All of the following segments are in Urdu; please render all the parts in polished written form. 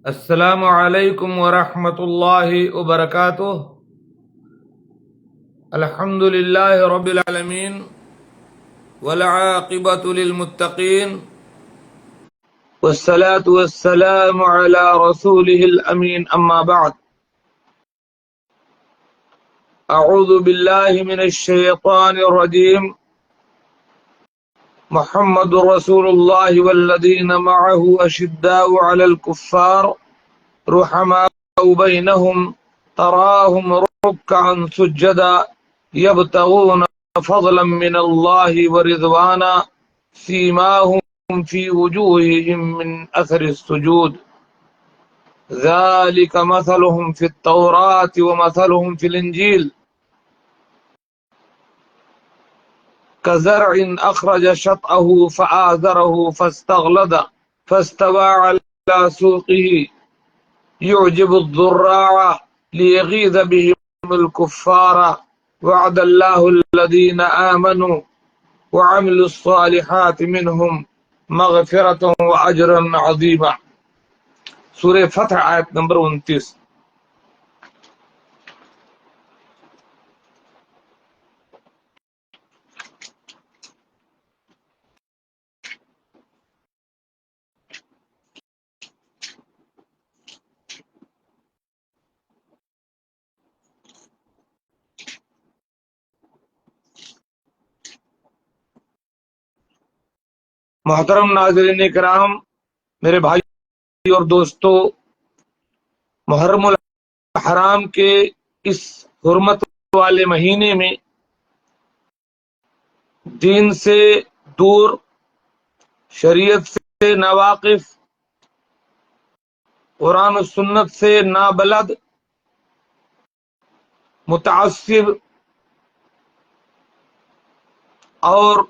السلام علیکم ورحمۃ اللہ وبرکاتہ۔ الحمد للہ رب العالمین والعاقبۃ للمتقین والصلاة والسلام علی رسولہ الامین، اما بعد۔ اعوذ باللہ من الشیطان الرجیم۔ محمد رسول اللہ والذین معه اشداء علی الکفار رحماء بینہم تراہم رکعا سجدا یبتغون فضلا من اللہ ورضوانا سیماہم فی وجوہہم من اثر السجود ذالک مثلہم فی التوراۃ ومثلہم فی الانجیل كزرع أخرج شطأه فآزره فاستغلظ فاستوى على سوقه يعجب الضراع ليغيظ بهم الكفار وعد الله الذين آمنوا وعملوا الصالحات منهم مغفرة وأجرا عظيما۔ سورہ فتح آیت نمبر 29۔ محترم ناظرین کرام، میرے بھائی اور دوستو، محرم الحرام کے اس حرمت والے مہینے میں دین سے دور، شریعت سے ناواقف، قرآن و سنت سے نابلد، متعصب اور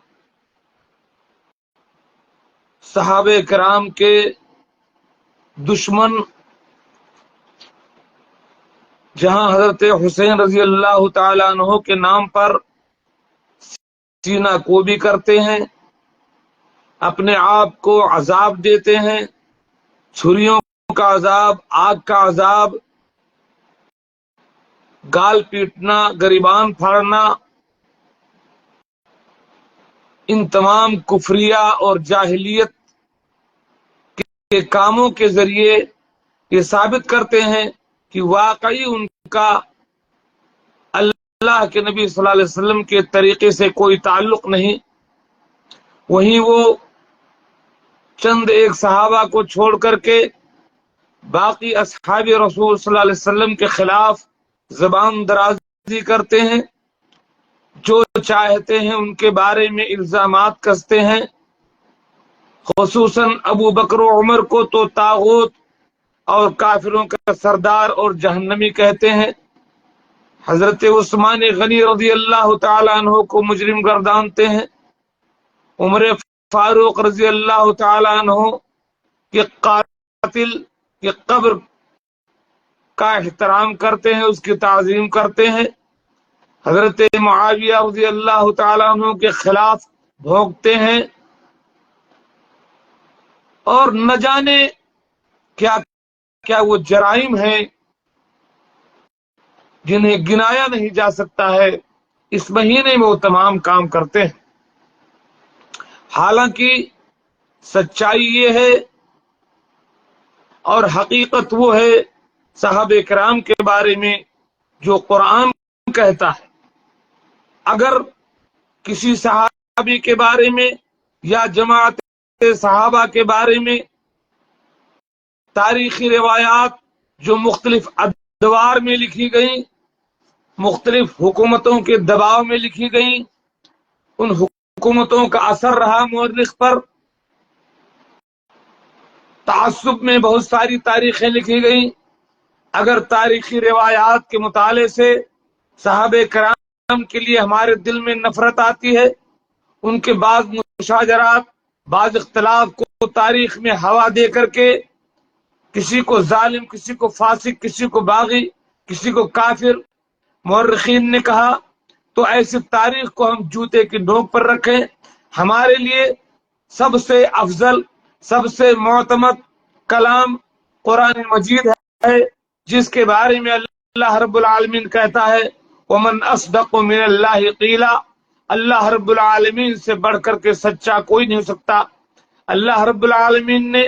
صحابہ کرام کے دشمن، جہاں حضرت حسین رضی اللہ تعالیٰ عنہ کے نام پر سینہ کوبی کرتے ہیں، اپنے آپ کو عذاب دیتے ہیں، چھریوں کا عذاب، آگ کا عذاب، گال پیٹنا، گریبان پھاڑنا، ان تمام کفریہ اور جاہلیت کے کاموں کے ذریعے یہ ثابت کرتے ہیں کہ واقعی ان کا اللہ کے نبی صلی اللہ علیہ وسلم کے طریقے سے کوئی تعلق نہیں۔ وہیں وہ چند ایک صحابہ کو چھوڑ کر کے باقی اصحاب رسول صلی اللہ علیہ وسلم کے خلاف زبان درازی کرتے ہیں، جو چاہتے ہیں ان کے بارے میں الزامات کستے ہیں۔ خصوصاً ابو بکر و عمر کو تو طاغوت اور کافروں کا سردار اور جہنمی کہتے ہیں۔ حضرت عثمان غنی رضی اللہ تعالیٰ عنہ کو مجرم گردانتے ہیں۔ عمر فاروق رضی اللہ تعالیٰ عنہ کے قاتل کی قبر کا احترام کرتے ہیں، اس کی تعظیم کرتے ہیں۔ حضرت معاویہ رضی اللہ تعالیٰ عنہ کے خلاف بھونکتے ہیں، اور نہ جانے کیا کیا وہ جرائم ہیں جنہیں گنایا نہیں جا سکتا ہے، اس مہینے میں وہ تمام کام کرتے ہیں۔ حالانکہ سچائی یہ ہے اور حقیقت وہ ہے صحابہ کرام کے بارے میں جو قرآن کہتا ہے۔ اگر کسی صحابی کے بارے میں یا جماعت صحابہ کے بارے میں تاریخی روایات جو مختلف ادوار میں لکھی گئیں، مختلف حکومتوں کے دباؤ میں لکھی گئیں، ان حکومتوں کا اثر رہا مورخ پر، تعصب میں بہت ساری تاریخیں لکھی گئیں۔ اگر تاریخی روایات کے مطالعے سے صحابہ کرام کے لیے ہمارے دل میں نفرت آتی ہے، ان کے بعض مشاجرات، بعض اختلاف کو تاریخ میں ہوا دے کر کے کسی کو ظالم، کسی کو فاسق، کسی کو باغی، کسی کو کافر مورخین نے کہا، تو ایسی تاریخ کو ہم جوتے کی نوک پر رکھیں۔ ہمارے لیے سب سے افضل، سب سے معتمد کلام قرآن مجید ہے جس کے بارے میں اللہ رب العالمین کہتا ہے ومن اصدق من اللہ قیلا، اللہ رب العالمین سے بڑھ کر کے سچا کوئی نہیں ہو سکتا۔ اللہ رب العالمین نے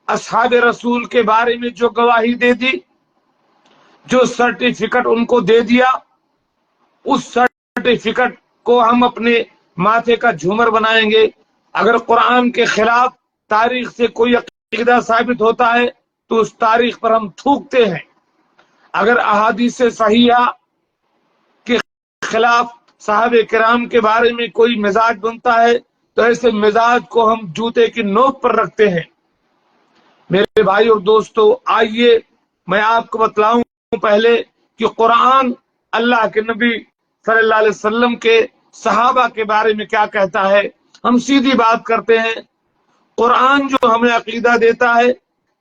اصحاب رسول کے بارے میں جو گواہی دے دی، جو سرٹیفکیٹ ان کو دے دیا، اس سرٹیفکیٹ کو ہم اپنے ماتھے کا جھومر بنائیں گے۔ اگر قرآن کے خلاف تاریخ سے کوئی عقیدہ ثابت ہوتا ہے تو اس تاریخ پر ہم تھوکتے ہیں۔ اگر احادیث صحیحہ کے خلاف صحابہ کرام کے بارے میں کوئی مزاج بنتا ہے تو ایسے مزاج کو ہم جوتے کی نوک پر رکھتے ہیں۔ میرے بھائی اور دوستو، آئیے میں آپ کو بتلاؤں پہلے کہ قرآن اللہ کے نبی صلی اللہ علیہ وسلم کے صحابہ کے بارے میں کیا کہتا ہے۔ ہم سیدھی بات کرتے ہیں، قرآن جو ہمیں عقیدہ دیتا ہے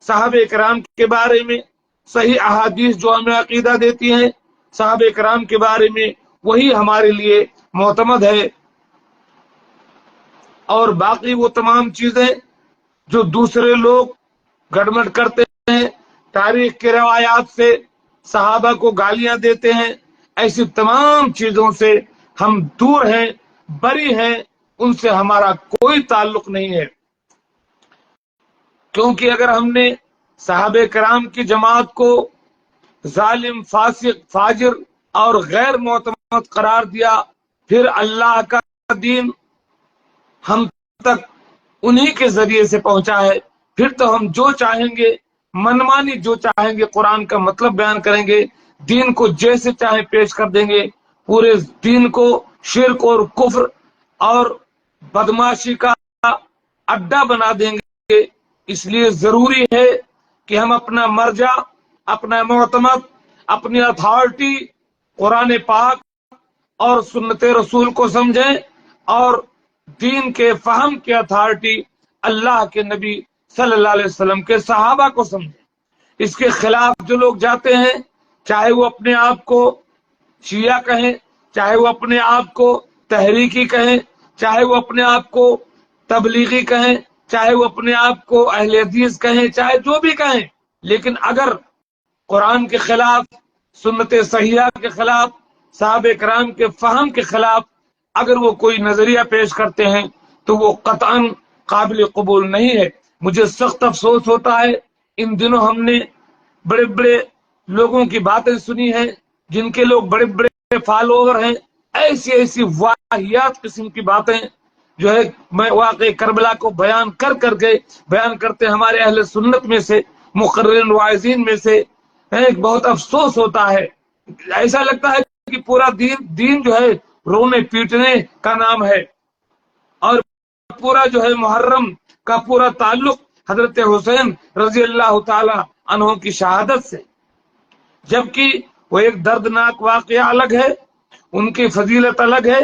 صحابہ کرام کے بارے میں، صحیح احادیث جو ہمیں عقیدہ دیتی ہیں صحابہ کرام کے بارے میں، وہی ہمارے لیے معتمد ہے۔ اور باقی وہ تمام چیزیں جو دوسرے لوگ گڑبڑ کرتے ہیں، تاریخ کے روایات سے صحابہ کو گالیاں دیتے ہیں، ایسی تمام چیزوں سے ہم دور ہیں، بری ہیں، ان سے ہمارا کوئی تعلق نہیں ہے۔ کیونکہ اگر ہم نے صحابہ کرام کی جماعت کو ظالم، فاسق، فاجر اور غیر معتمد قرار دیا، پھر اللہ کا دین ہم تک انہی کے ذریعے سے پہنچا ہے، پھر تو ہم جو چاہیں گے، منمانی جو چاہیں گے قرآن کا مطلب بیان کریں گے، دین کو جیسے چاہیں پیش کر دیں گے، پورے دین کو شرک اور کفر اور بدماشی کا اڈا بنا دیں گے۔ اس لیے ضروری ہے کہ ہم اپنا مرجع، اپنا معتمد، اپنی اتھارٹی قرآن پاک اور سنت رسول کو سمجھیں، اور دین کے فہم کی اتھارٹی اللہ کے نبی صلی اللہ علیہ وسلم کے صحابہ کو سمجھیں۔ اس کے خلاف جو لوگ جاتے ہیں، چاہے وہ اپنے آپ کو شیعہ کہیں، چاہے وہ اپنے آپ کو تحریکی کہیں، چاہے وہ اپنے آپ کو تبلیغی کہیں، چاہے وہ اپنے آپ کو اہل حدیث کہیں، چاہے جو بھی کہیں، لیکن اگر قرآن کے خلاف، سنت صحیحہ کے خلاف، صحابہ کرام کے فہم کے خلاف اگر وہ کوئی نظریہ پیش کرتے ہیں تو وہ قطعاً قابل قبول نہیں ہے۔ مجھے سخت افسوس ہوتا ہے، ان دنوں ہم نے بڑے بڑے لوگوں کی باتیں سنی ہیں، جن کے لوگ بڑے بڑے فالوور ہیں، ایسی ایسی واہیات قسم کی باتیں جو ہے میں واقع کربلا کو بیان کے بیان کرتے ہمارے اہل سنت میں سے، مقررین واعظین میں سے، ایک بہت افسوس ہوتا ہے۔ ایسا لگتا ہے کہ پورا دین جو ہے رونے پیٹنے کا نام ہے، اور پورا جو ہے محرم کا پورا تعلق حضرت حسین رضی اللہ تعالی عنہ کی شہادت سے، جبکہ وہ ایک دردناک واقعہ الگ ہے، ان کی فضیلت الگ ہے،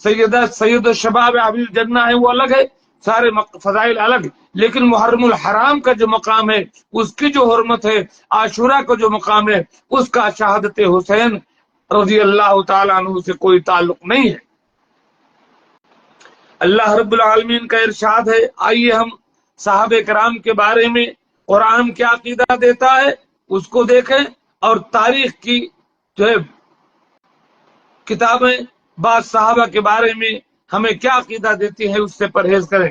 سید الشباب حبیب الجنہ ہے وہ الگ ہے، سارے فضائل الگ، لیکن محرم الحرام کا جو مقام ہے، اس کی جو حرمت ہے، عاشورہ کا جو مقام ہے، اس کا شہادت حسین رضی اللہ تعالیٰ عنہ سے کوئی تعلق نہیں ہے۔ اللہ رب العالمین کا ارشاد ہے، آئیے ہم صحابہ کرام کے بارے میں قرآن کیا عقیدہ دیتا ہے اس کو دیکھیں، اور تاریخ کی جو ہے کتابیں بعض صحابہ کے بارے میں ہمیں کیا عقیدہ دیتی ہیں اس سے پرہیز کریں۔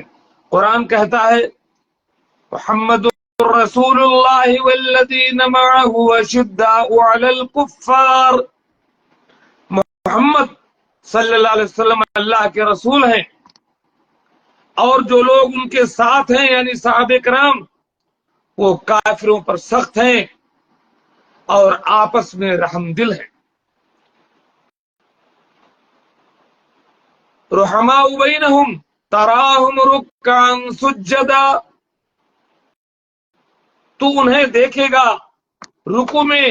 قرآن کہتا ہے محمد رسول اللہ والذین معه اشداء علی الکفار، محمد صلی اللہ علیہ وسلم اللہ کے رسول ہیں، اور جو لوگ ان کے ساتھ ہیں یعنی صحابہ کرام، وہ کافروں پر سخت ہیں اور آپس میں رحم دل ہیں۔ رحماء بینہم تراہم رکعا سجدا، تو انہیں دیکھے گا رکوع میں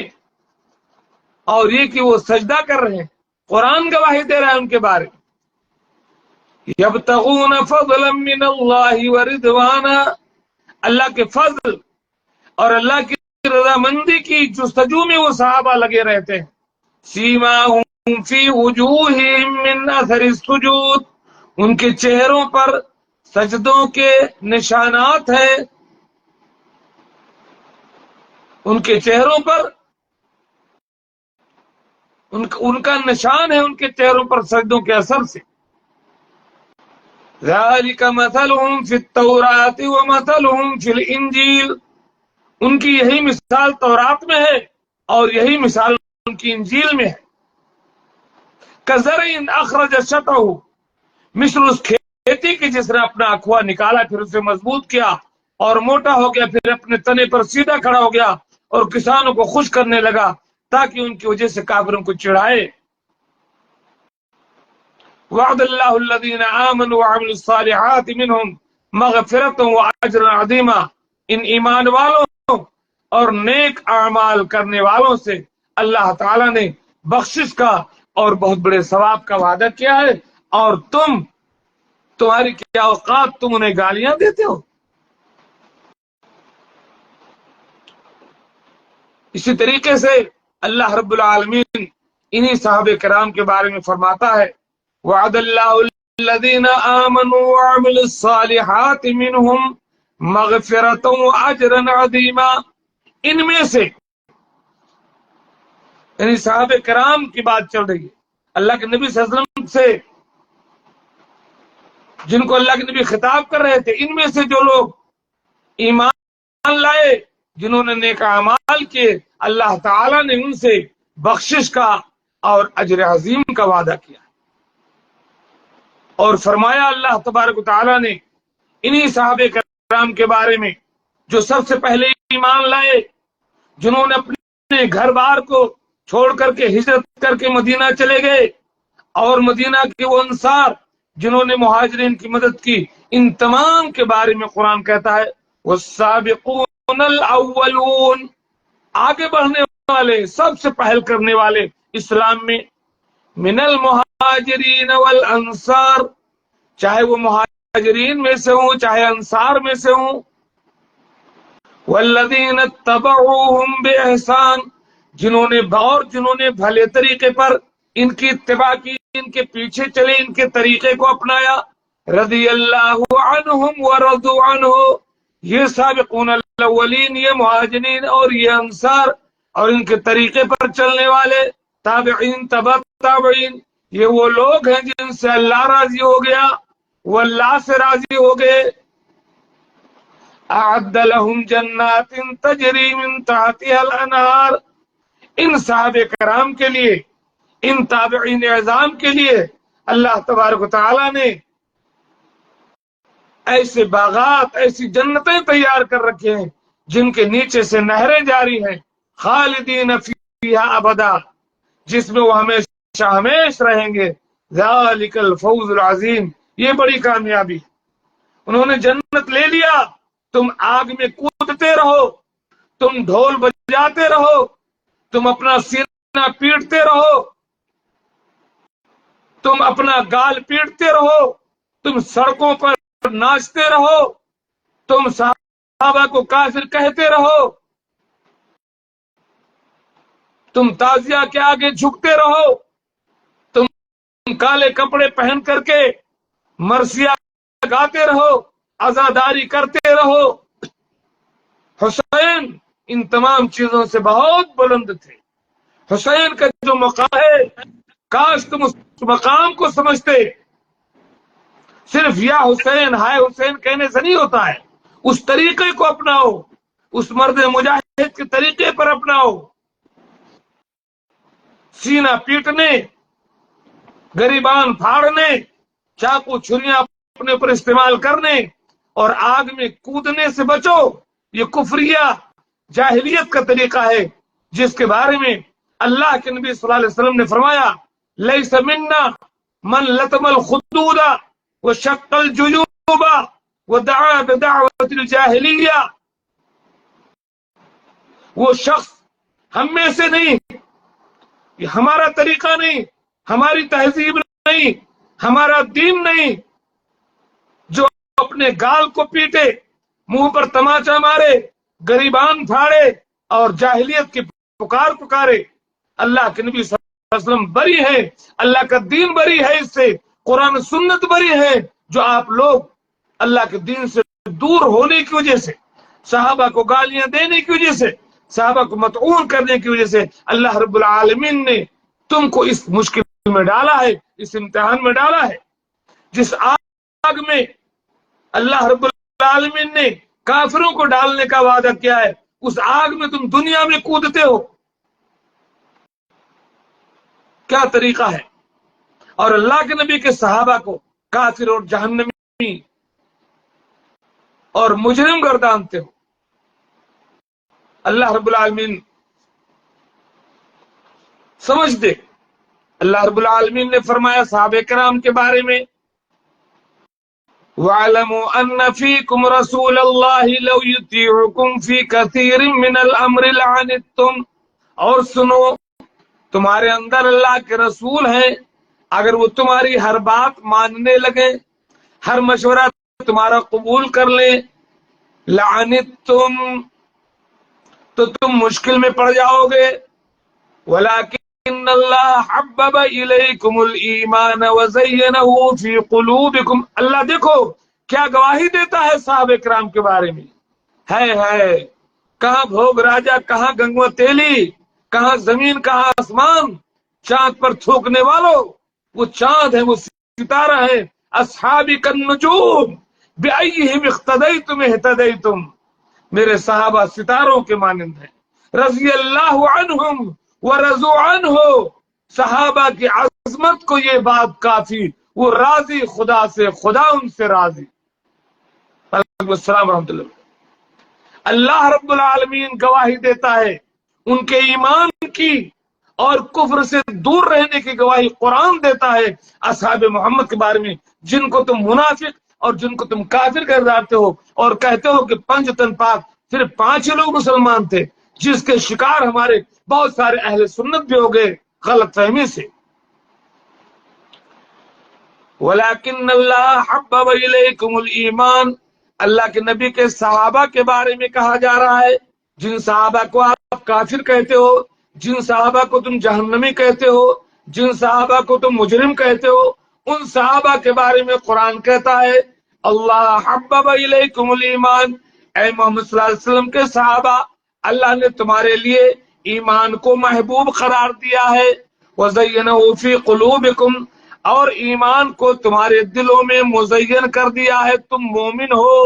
اور یہ کہ وہ سجدہ کر رہے ہیں۔ قرآن گواہی دے رہا ہے ان کے بارے میں، یبتغون فضلا من اللہ ورضوانا، اللہ کے فضل اور اللہ کی رضامندی کی جستجو میں وہ صحابہ لگے رہتے ہیں۔ سیماہم فی وجوہہم من اثر السجود، ان کے چہروں پر سجدوں کے نشانات ہیں۔ ان کے چہروں پر ان کا نشان ہے ان کے چہروں پر سجدوں کے اثر سے. ذالک مثلہم فی التوراۃ ومثلہم فی الانجیل، ان کی یہی مثال تورات میں ہے اور یہی مثال ان کی انجیل میں ہے. کزرع اخرج شطأہ، مثل اس کھیتی کی جس نے اپنا اکھوا نکالا پھر اسے مضبوط کیا اور موٹا ہو گیا، پھر اپنے تنے پر سیدھا کھڑا ہو گیا اور کسانوں کو خوش کرنے لگا تاکہ ان کی وجہ سے کافروں کو چڑھائے. وعد اللہ الذین آمنوا وعملوا الصالحات منہم مغفرۃ واجر عظیما، ان ایمان والوں اور نیک اعمال کرنے والوں سے اللہ تعالی نے بخشش کا اور بہت بڑے ثواب کا وعدہ کیا ہے. اور تمہاری کیا اوقات، تم انہیں گالیاں دیتے ہو. اسی طریقے سے اللہ رب العالمین انہی صحابہ کرام کے بارے میں فرماتا ہے وعد اللہ الذین آمنوا وعملوا الصالحات منہم مغفرۃ واجرا عظیما. ان میں سے یعنی صحابہ کرام کی بات چل رہی ہے، اللہ کے نبی صلی اللہ علیہ وسلم سے جن کو اللہ کے نبی خطاب کر رہے تھے. ان میں سے جو لوگ ایمان لائے، جنہوں نے نیک اعمال کیے، اللہ تعالی نے ان سے بخشش کا اور اجر عظیم کا وعدہ کیا. اور فرمایا اللہ تبارک و تعالی نے انہی صحابہ کرام کے بارے میں جو سب سے پہلے ایمان لائے، جنہوں نے اپنے گھر بار کو چھوڑ کر کے ہجرت کر کے مدینہ چلے گئے، اور مدینہ کے وہ انصار جنہوں نے مہاجرین کی مدد کی. ان تمام کے بارے میں قرآن کہتا ہے والسابقون الاولون، آگے بڑھنے والے، سب سے پہل کرنے والے اسلام میں، من المہاجرین والانصار، چاہے وہ مہاجرین میں سے ہوں چاہے انصار میں سے ہوں، والذین اتبعوہم باحسان، جنہوں نے بھلے طریقے پر ان کی اتباع کی، ان کے پیچھے چلے، ان کے طریقے کو اپنایا. رضی اللہ عنہم ورضوا عنہ، یہ سابقون الاولین، یہ مہاجرین اور یہ انصار اور ان کے طریقے پر چلنے والے تابعین تبع تابعین، یہ وہ لوگ ہیں جن سے اللہ راضی ہو گیا، وہ اللہ سے راضی ہو گئے. اعد لهم جنات تجری من تحتها الانہار، ان صحابہ کرام کے لیے، ان تابعین اعظام کے لیے اللہ تبارک و تعالی نے ایسے باغات، ایسی جنتیں تیار کر رکھے ہیں جن کے نیچے سے نہریں جاری ہیں، خالدین فیہا ابدا، جس میں وہ ہمیشہ ہمیش رہیں گے. ذالک الفوز العظیم، یہ بڑی کامیابی. انہوں نے جنت لے لیا، تم آگ میں کودتے رہو، تم ڈھول بجاتے رہو، تم اپنا سینہ پیٹتے رہو، تم اپنا گال پیٹتے رہو، تم سڑکوں پر ناچتے رہو، تم صحابہ کو کافر کہتے رہو، تم تعزیہ کے آگے جھکتے رہو، تم کالے کپڑے پہن کر کے مرثیہ گاتے رہو، عزاداری کرتے رہو. حسین ان تمام چیزوں سے بہت بلند تھے. حسین کا جو مقام ہے، کاش تم اس مقام کو سمجھتے. صرف یا حسین ہائے حسین کہنے سے نہیں ہوتا ہے، اس طریقے کو اپناؤ، اس مرد مجاہد کے طریقے پر اپناؤ. سینہ پیٹنے، گریبان پھاڑنے، چاقو چھریاں اپنے پر استعمال کرنے اور آگ میں کودنے سے بچو. یہ کفریہ جاہلیت کا طریقہ ہے جس کے بارے میں اللہ کے نبی صلی اللہ علیہ وسلم نے فرمایا لیس منا من لطم الخدود وشق الجیوب ودعا بدعوت الجاہلیہ، وہ شخص ہم میں سے نہیں، یہ ہمارا طریقہ نہیں، ہماری تہذیب نہیں، ہمارا دین نہیں، جو اپنے گال کو پیٹے، منہ پر تماچا مارے، گریبان پھاڑے اور جاہلیت کی پکارے. اللہ کے نبی صلی اللہ علیہ وسلم بری ہے، اللہ کا دین بری ہے اس سے، قرآن سنت بری ہے. جو آپ لوگ اللہ کے دین سے دور ہونے کی وجہ سے، صحابہ کو گالیاں دینے کی وجہ سے، صحابہ کو مطعون کرنے کی وجہ سے اللہ رب العالمین نے تم کو اس مشکل میں ڈالا ہے، اس امتحان میں ڈالا ہے۔ جس آگ میں اللہ رب العالمین نے کافروں کو ڈالنے کا وعدہ کیا ہے، اس آگ میں تم دنیا میں کودتے ہو، کیا طریقہ ہے؟ اور اللہ کے نبی کے صحابہ کو کافر اور جہنمی اور مجرم گردانتے ہو۔ اللہ رب العالمین سمجھ دے، اللہ رب العالمین نے فرمایا صحابہ کرام کے بارے میں، وَاعْلَمُوا أَنَّ فِيكُمْ رَسُولَ اللَّهِ لَوْ يُطِيعُكُمْ فِي كَثِيرٍ مِّنَ الْأَمْرِ لَعَنِتُّمْ، اور سنو تمہارے اندر اللہ کے رسول ہیں، اگر وہ تمہاری ہر بات ماننے لگے، ہر مشورہ تمہارا قبول کر لیں، لعنتم تو تم مشکل میں پڑ جاؤ گے۔ وَلَكِنَّ اللَّهَ حَبَّبَ إِلَيْكُمُ الْإِيمَانَ وَزَيَّنَهُ فِي قُلُوبِكُمْ۔ اللہ دیکھو کیا گواہی دیتا ہے صحابہ کرام کے بارے میں، ہے کہاں بھوگ راجا، کہاں گنگوا تیلی، کہاں زمین کہاں آسمان، چاند پر تھوکنے والوں، وہ چاند ہے، وہ ستارہ ہے، اصحابی کالنجوم بأیہم اقتدیتم اہتدیتم، میرے صحابہ ستاروں کے مانند ہیں، رضی اللہ عنہم ورضوا عنہ، صحابہ کی عظمت کو یہ بات کافی، وہ راضی خدا سے، خدا ان سے راضی۔ السلام ورحمۃ اللہ۔ اللہ رب العالمین گواہی دیتا ہے ان کے ایمان کی اور کفر سے دور رہنے کی گواہی قرآن دیتا ہے اصحاب محمد کے بارے میں، جن کو تم منافق اور جن کو تم کافر گرداتے ہو اور کہتے ہو کہ پنج تن پاک، صرف 5 لوگ مسلمان تھے، جس کے شکار ہمارے بہت سارے اہل سنت بھی ہو گئے غلط فہمی سے۔ وَلَكِنَّ اللَّهَ حَبَّبَ إِلَيْكُمُ الْإِيمَانَ، اللہ کے نبی کے صحابہ کے بارے میں کہا جا رہا ہے، جن صحابہ کو آپ کافر کہتے ہو، جن صحابہ کو تم جہنمی کہتے ہو، جن صحابہ کو تم مجرم کہتے ہو، ان صحابہ کے بارے میں قرآن کہتا ہے اللہ حبب الیکم الایمان، اے محمد صلی اللہ علیہ وسلم کے صحابہ، اللہ نے تمہارے لیے ایمان کو محبوب قرار دیا ہے، وزینہ فی قلوبکم، اور ایمان کو تمہارے دلوں میں مزین کر دیا ہے، تم مومن ہو،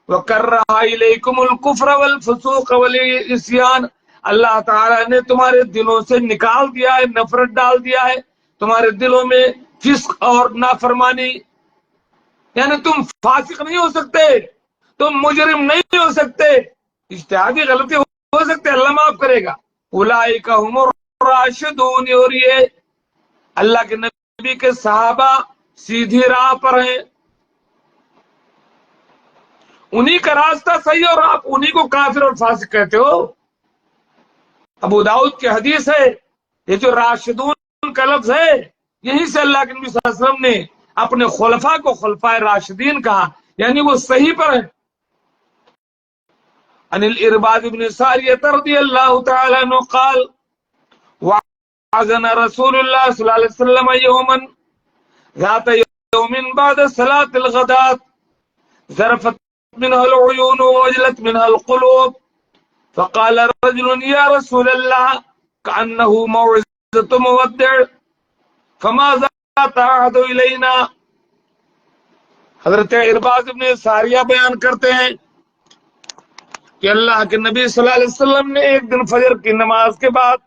وَكَرَّهَ إِلَيْكُمُ الْكُفْرَ وَالْفُسُوقَ وَالْعِصْيَانَ، اللہ تعالیٰ نے تمہارے دلوں سے نکال دیا ہے، نفرت ڈال دیا ہے تمہارے دلوں میں، فسق اور نافرمانی، یعنی تم فاسق نہیں ہو سکتے، تم مجرم نہیں ہو سکتے، اجتہادی غلطی ہو سکتے، اللہ معاف کرے گا۔ اولئک هم الراشدون، اور یہ اللہ کے نبی کے صحابہ سیدھی راہ پر ہیں، انہی کا راستہ صحیح اور آپ انہی کو کافر اور فاسق کہتے ہو۔ ابو داؤد کی حدیث ہے، یہ جو راشدون کا لفظ ہے، یہیں سے اللہ کے نبی صلی اللہ علیہ وسلم نے اپنے خلفاء کو خلفاء راشدین کہا، یعنی وہ صحیح پر ہیں۔ عن الارباد بن ساریہ رضی اللہ تعالی عنہ قال وعظنا رسول اللہ صلی اللہ علیہ وسلم یوما ذات یوم بعد صلاة الغداة ذرفت منها العيون ووجلت منها القلوب فقال رجل يا رسول الله كأنه موعظة مودع فماذا تعهد إلينا۔ حضرت ارباز ابن ساریہ بیان کرتے ہیں کہ اللہ کے نبی صلی اللہ علیہ وسلم نے ایک دن فجر کی نماز کے بعد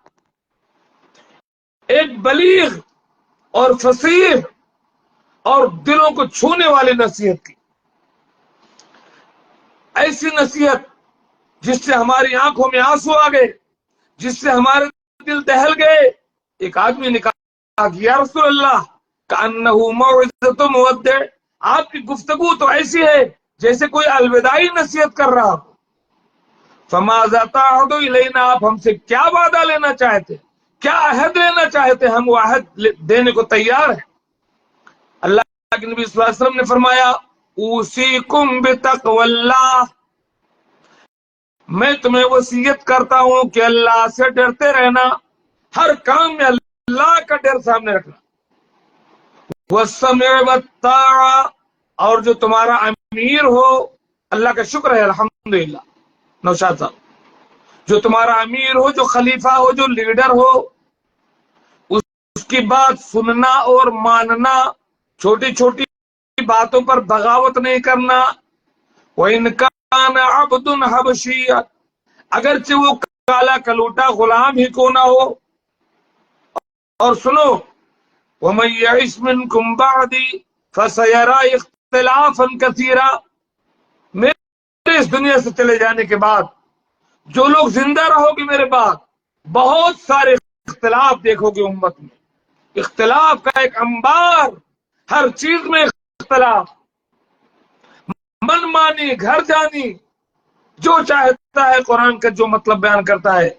ایک بلیغ اور فصیح اور دلوں کو چھونے والی نصیحت کی، ایسی نصیحت جس سے ہماری آنکھوں میں آنسو آ گئے، جس سے ہمارے دل دہل گئے۔ ایک آدمی نے کہا کہ یا رسول اللہ کأنہ موعظۃ مودع، آپ کی گفتگو تو ایسی ہے جیسے کوئی الوداعی نصیحت کر رہا ہو۔ فماذا تعهد الینا، آپ ہم سے کیا وعدہ لینا چاہتے، کیا عہد لینا چاہتے، ہم وہ عہد دینے کو تیار ہیں۔ اللہ کے نبی صلی اللہ علیہ وسلم نے فرمایا اوصیکم بتقوی اللہ، میں تمہیں وصیت کرتا ہوں کہ اللہ سے ڈرتے رہنا، ہر کام میں اللہ کا ڈر سامنے رکھنا، والسمع والطاعہ، اور جو تمہارا امیر ہو، اللہ کا شکر ہے الحمدللہ نوشاد صاحب، جو تمہارا امیر ہو، جو خلیفہ ہو، جو لیڈر ہو، اس کی بات سننا اور ماننا، چھوٹی چھوٹی باتوں پر بغاوت نہیں کرنا۔ وَإِنْ كَانَ عَبْدٌ حَبَشِيًّا، اگرچہ وہ کالا کلوٹا غلام ہی کیوں نہ ہو۔ اور سنو، وَمَن يَعِشْ مِنْكُمْ بَعْدِي فَسَيَرَىٰ اخْتِلَافًا كَثِيرًا، میرے اس دنیا سے چلے جانے کے بعد جو لوگ زندہ رہو گے میرے بعد، بہت سارے اختلاف دیکھو گے امت میں، اختلاف کا ایک انبار، ہر چیز میں اختلاف، من مانی، گھر جانی، جو چاہتا ہے قرآن کا جو مطلب بیان کرتا ہے،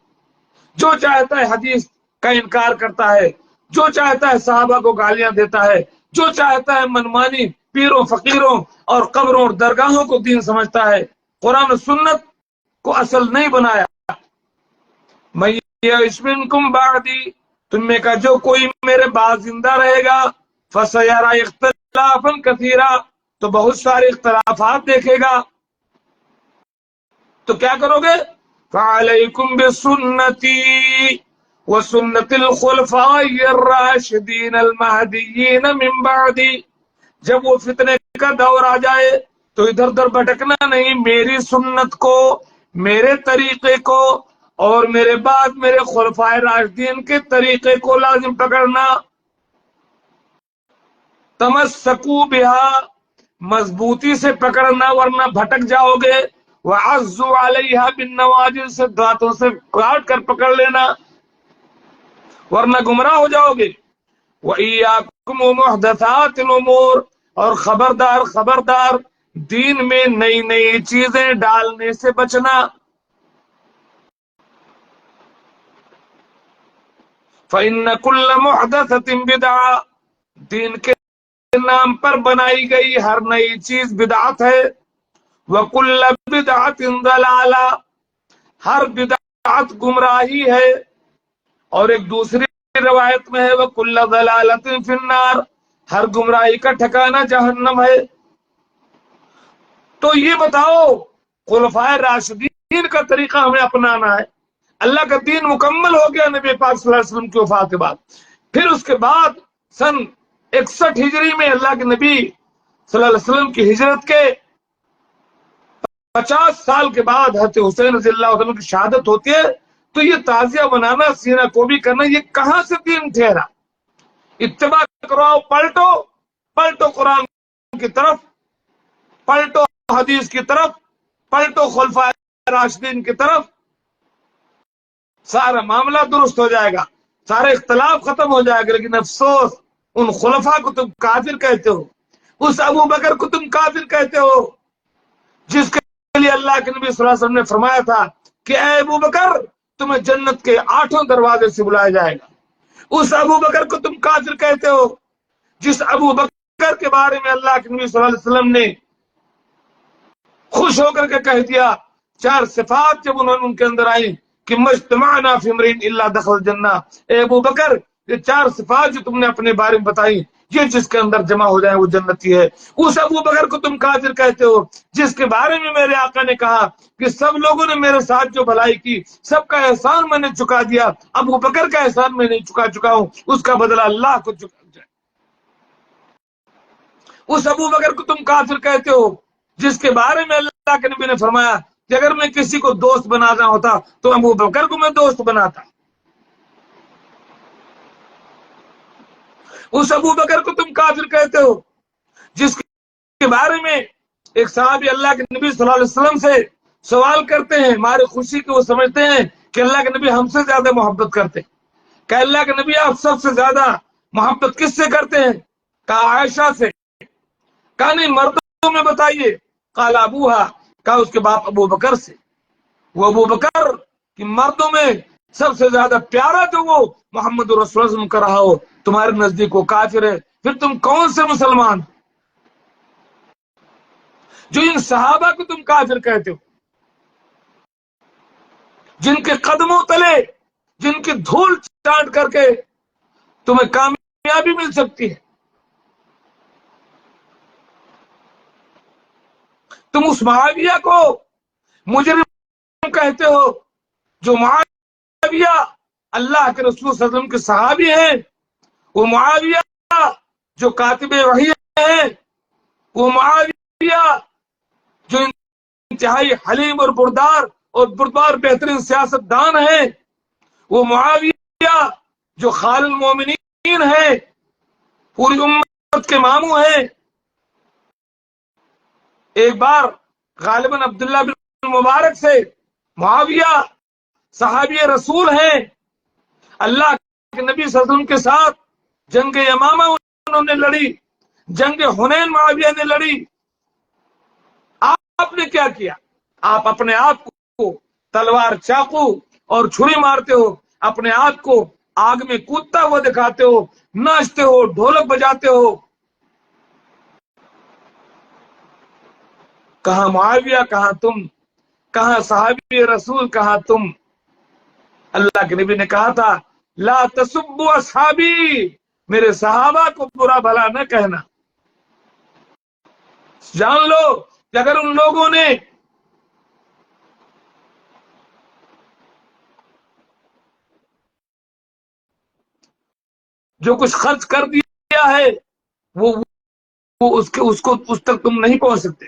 جو چاہتا ہے حدیث کا انکار کرتا ہے، جو چاہتا ہے صحابہ کو گالیاں دیتا ہے، جو چاہتا ہے منمانی پیروں فقیروں اور قبروں اور درگاہوں کو دین سمجھتا ہے، قرآن و سنت کو اصل نہیں بنایا۔ میں یعش منکم بعدی، تم میں کا جو کوئی میرے بعد زندہ رہے گا، فسیرى اختلافا کثیرا، تو بہت سارے اختلافات دیکھے گا۔ تو کیا کرو گے؟ فعلیکم بسنتی وسنت الخلفاء الراشدین المہدیین من بعدی، جب وہ فتنے کا دور آ جائے تو ادھر ادھر بھٹکنا نہیں، میری سنت کو، میرے طریقے کو، اور میرے بعد میرے خلفائے راشدین کے طریقے کو لازم پکڑنا۔ تمسکو بہا، مضبوطی سے پکڑنا ورنہ بھٹک جاؤ گے۔ وعضوا علیہا بالنواجذ، سے دانتوں سے کاٹ کر پکڑ لینا ورنہ گمراہ ہو جاؤ گے۔ وَإِيَّاكُمْ وَمُحْدَثَاتِ الْأُمُورِ، اور خبردار خبردار دین میں نئی نئی چیزیں ڈالنے سے بچنا۔ فَإِنَّ كُلَّ مُحْدَثَةٍ بِدْعَةٌ، دین کے نام پر بنائی گئی ہر نئی چیز بدعت ہے۔ وَكُلَّ بِدْعَةٍ ضَلَالَةٌ، ہر بدعت گمراہی ہے۔ اور ایک دوسری روایت میں ہے وَكُلَّ ضَلَالَةٍ فِي النَّارِ، ہر گمراہی کا ٹھکانہ جہنم ہے۔ تو یہ بتاؤ، خلفائے راشدین کا طریقہ ہمیں اپنانا ہے۔ اللہ کا دین مکمل ہو گیا نبی پاک صلی اللہ علیہ وسلم کی وفات کے بعد، پھر اس کے بعد سن 61 ہجری میں اللہ کے نبی صلی اللہ علیہ وسلم کی ہجرت کے 50 سال کے بعد حضرت حسین رضی اللہ عنہ کی شہادت ہوتی ہے۔ تو یہ تعزیہ بنانا، سینہ کوبی کرنا، یہ کہاں سے دین ٹھہرا؟ اتباع کرو، پلٹو پلٹو قرآن کی طرف، پلٹو حدیث کی طرف، پلٹو خلفائے راشدین کی طرف، سارا معاملہ درست ہو جائے گا، سارے اختلاف ختم ہو جائے گا۔ لیکن افسوس، ان خلفاء کو تم کافر کہتے ہو، اس ابو بکر کو تم کافر کہتے ہو جس کے لیے اللہ کے نبی صلی اللہ علیہ وسلم نے فرمایا تھا کہ اے ابو بکر، تمہیں جنت کے 8 دروازے سے بلایا جائے گا۔ اس ابو بکر کو تم کافر کہتے ہو جس ابو بکر کے بارے میں اللہ کے نبی صلی اللہ علیہ وسلم نے خوش ہو کر کے کہہ دیا، 4 صفات جب انہوں نے ان کے اندر آئی کہ مجتمعنا فی امرئ الا دخل الجنہ، اے ابو بکر، یہ 4 صفات جو تم نے اپنے بارے میں بتائی، یہ جس کے اندر جمع ہو جائیں وہ جنتی ہے۔ اس ابو بکر کو تم کافر کہتے ہو جس کے بارے میں میرے آقا نے کہا کہ سب لوگوں نے میرے ساتھ جو بھلائی کی، سب کا احسان میں نے چکا دیا، ابو بکر کا احسان میں نہیں چکا ہوں، اس کا بدلہ اللہ کو چکا جائے۔ اس ابو بکر کو تم کافر کہتے ہو جس کے بارے میں اللہ کے نبی نے فرمایا کہ اگر میں کسی کو دوست بنانا ہوتا تو ابو بکر کو میں دوست بناتا۔ اس ابو بکر کو تم کافر کہتے ہو جس کے بارے میں ایک صحابی اللہ کے نبی صلی اللہ علیہ وسلم سے سوال کرتے ہیں، ہماری خوشی کو وہ سمجھتے ہیں کہ اللہ کے نبی ہم سے زیادہ محبت کرتے، کہ اللہ کے نبی آپ سب سے زیادہ محبت کس سے کرتے ہیں؟ کہا عائشہ سے۔ کہا نہیں، مردوں میں بتائیے۔ قال ابوہا، کہا اس کے باپ ابو بکر سے۔ وہ ابو بکر کہ مردوں میں سب سے زیادہ پیارا جو وہ محمد رسول اللہ کا رہا ہو، تمہارے نزدیک وہ کافر ہے، پھر تم کون سے مسلمان جو ان صحابہ کو تم کافر کہتے ہو، جن کے قدموں تلے، جن کی دھول چاٹ کر کے تمہیں کامیابی مل سکتی ہے؟ تم اس معاویہ کو مجرم کہتے ہو جو معاویہ اللہ کے رسول صلی اللہ علیہ وسلم کے صحابی ہیں، وہ معاویہ جو کاتب وحی ہیں، وہ معاویہ جو انتہائی حلیم اور بردبار بہترین سیاست دان ہیں، وہ معاویہ جو خال المومنین ہیں، پوری امت کے ماموں ہیں۔ ایک بار غالباً عبداللہ بن مبارک سے، معاویہ صحابی رسول ہیں، اللہ کے نبی صلی اللہ علیہ وسلم کے ساتھ جنگ یمامہ انہوں نے لڑی، جنگ حنین معاویہ نے لڑی۔ آپ نے کیا کیا؟ آپ اپنے آپ کو تلوار، چاقو اور چھری مارتے ہو، اپنے آپ کو آگ میں کودتا ہوا دکھاتے ہو، ناچتے ہو، ڈھولک بجاتے ہو۔ کہاں معاویہ، کہاں تم، کہاں صحابی رسول، کہاں تم؟ اللہ کے نبی نے کہا تھا لا تسبوا اصحابی، میرے صحابہ کو برا بھلا نہ کہنا۔ جان لو کہ اگر ان لوگوں نے جو کچھ خرچ کر دیا ہے، وہ اس تک تم نہیں پہنچ سکتے۔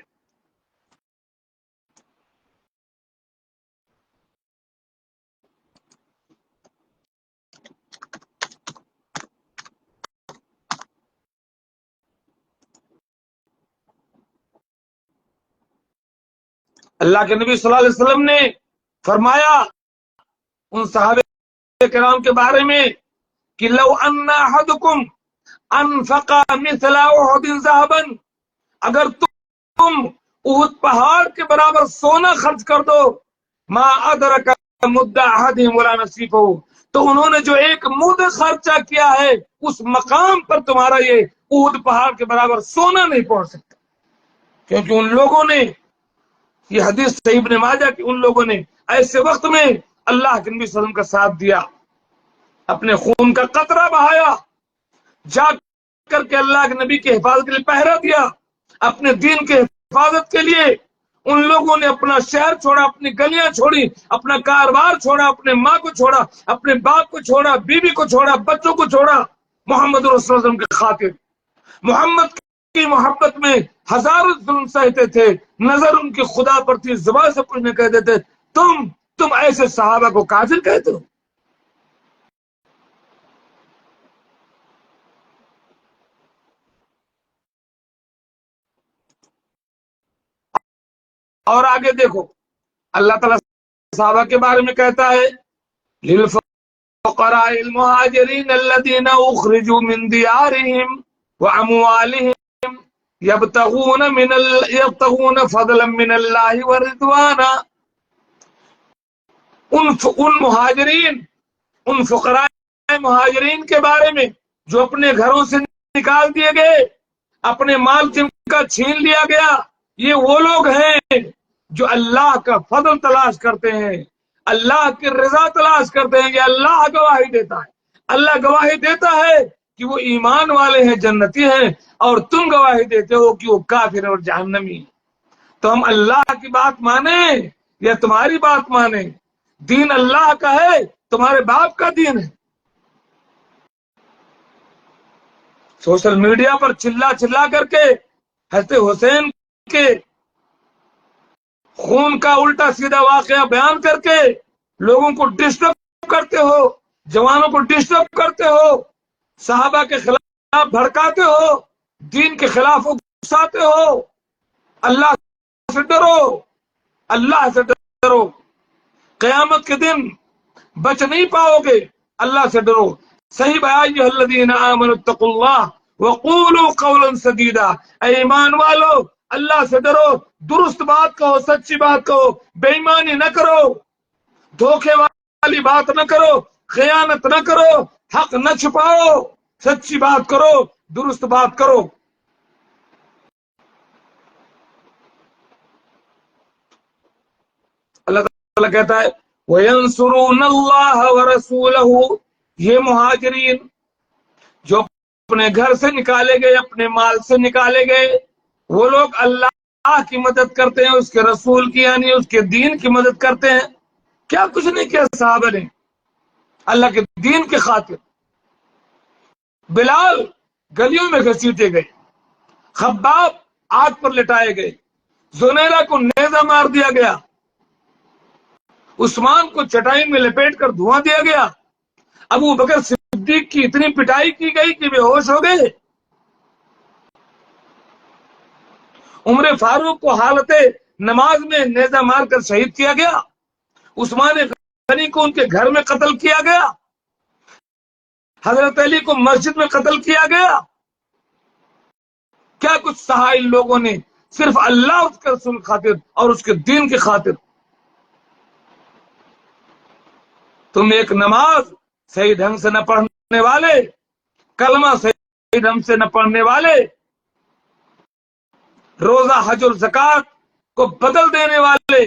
اللہ کے نبی صلی اللہ علیہ وسلم نے فرمایا ان صحابہ کرام کے بارے میں کہ لو ان احدکم انفق مثل احد ذهبا، اگر تم احد پہاڑ کے برابر سونا خرچ کر دو، ما ادرک مد احدهم ولا نصیفہ، تو انہوں نے جو ایک مد خرچہ کیا ہے اس مقام پر تمہارا یہ احد پہاڑ کے برابر سونا نہیں پہنچ سکتا۔ کیونکہ ان لوگوں نے، یہ حدیث صحیح ابن ماجہ کہ ان لوگوں نے ایسے وقت میں اللہ کے نبی صلی اللہ علیہ وسلم کا ساتھ دیا، اپنے خون کا قطرہ بہایا، جا کر کے اللہ کے نبی کی حفاظت کے لیے پہرا دیا، اپنے دین کے حفاظت کے لیے ان لوگوں نے اپنا شہر چھوڑا، اپنی گلیاں چھوڑی، اپنا کاروبار چھوڑا، اپنے ماں کو چھوڑا، اپنے باپ کو چھوڑا، بیوی کو چھوڑا، بچوں کو چھوڑا، محمد رسول اللہ صلی اللہ علیہ وسلم کی خاطر۔ محمد کی محبت میں ہزاروں ظلم سہتے تھے، نظر ان کی خدا پر تھی، زبان سے کچھ نہیں کہتے تھے۔ تم ایسے صحابہ کو کافر کہتے ہو؟ اور آگے دیکھو اللہ تعالیٰ صحابہ کے بارے میں کہتا ہے للفقراء المهاجرين الذين اخرجوا من ديارهم واموالهم يبتغون فضلا من الله ورضوانا، ان مہاجرین، ان فقراء مہاجرین کے بارے میں جو اپنے گھروں سے نکال دیے گئے، اپنے مال جن کا چھین لیا گیا، یہ وہ لوگ ہیں جو اللہ کا فضل تلاش کرتے ہیں، اللہ کی رضا تلاش کرتے ہیں۔ یہ اللہ گواہی دیتا ہے، اللہ گواہی دیتا ہے کہ وہ ایمان والے ہیں، جنتی ہیں، اور تم گواہی دیتے ہو کہ وہ کافر اور جہنمی ہیں۔ تو ہم اللہ کی بات مانیں یا تمہاری بات مانیں؟ دین اللہ کا ہے، تمہارے باپ کا دین ہے۔ سوشل میڈیا پر چلا کر کے حضرت حسین کے خون کا الٹا سیدھا واقعہ بیان کر کے لوگوں کو ڈسٹرب کرتے ہو، جوانوں کو ڈسٹرب کرتے ہو، صحابہ کے خلاف بھڑکاتے ہو، دین کے خلاف اکساتے ہو۔ اللہ سے ڈرو، اللہ سے ڈرو، قیامت کے دن بچ نہیں پاؤ گے، اللہ سے ڈرو۔ صحیح ایھا الذین آمنوا اتقوا اللہ وقولوا قولا سدیدا، اے ایمان والو اللہ سے ڈرو، درست بات کہو، سچی بات کہو، بے ایمانی نہ کرو، دھوکے والی بات نہ کرو، خیانت نہ کرو، حق نہ چھپاؤ، سچی بات کرو، درست بات کرو۔ اللہ تعالیٰ کہتا ہے وَيَنْصُرُونَ اللَّهَ وَرَسُولَهُ، یہ مہاجرین جو اپنے گھر سے نکالے گئے، اپنے مال سے نکالے گئے، وہ لوگ اللہ کی مدد کرتے ہیں، اس کے رسول کی یعنی اس کے دین کی مدد کرتے ہیں۔ کیا کچھ نہیں کیا صحابہ نے اللہ کے دین کی خاطر. بلال گلیوں میں گھسیٹے گئے، خباب آگ پر لٹائے گئے، زنیرہ کو نیزہ مار دیا گیا، عثمان کو چٹائی میں لپیٹ کر دھواں دیا گیا، ابو بکر صدیق کی اتنی پٹائی کی گئی کہ بے ہوش ہو گئے، عمر فاروق کو حالت نماز میں نیزہ مار کر شہید کیا گیا، عثمان غنی کو ان کے گھر میں قتل کیا گیا، حضرت علی کو مسجد میں قتل کیا گیا. کیا کچھ سہا ان لوگوں نے صرف اللہ اس کے رسول خاطر اور اس کے دین کی خاطر. تم ایک نماز صحیح ڈھنگ سے نہ پڑھنے والے، کلمہ صحیح ڈھنگ سے نہ پڑھنے والے، روزہ حج اور زکات کو بدل دینے والے،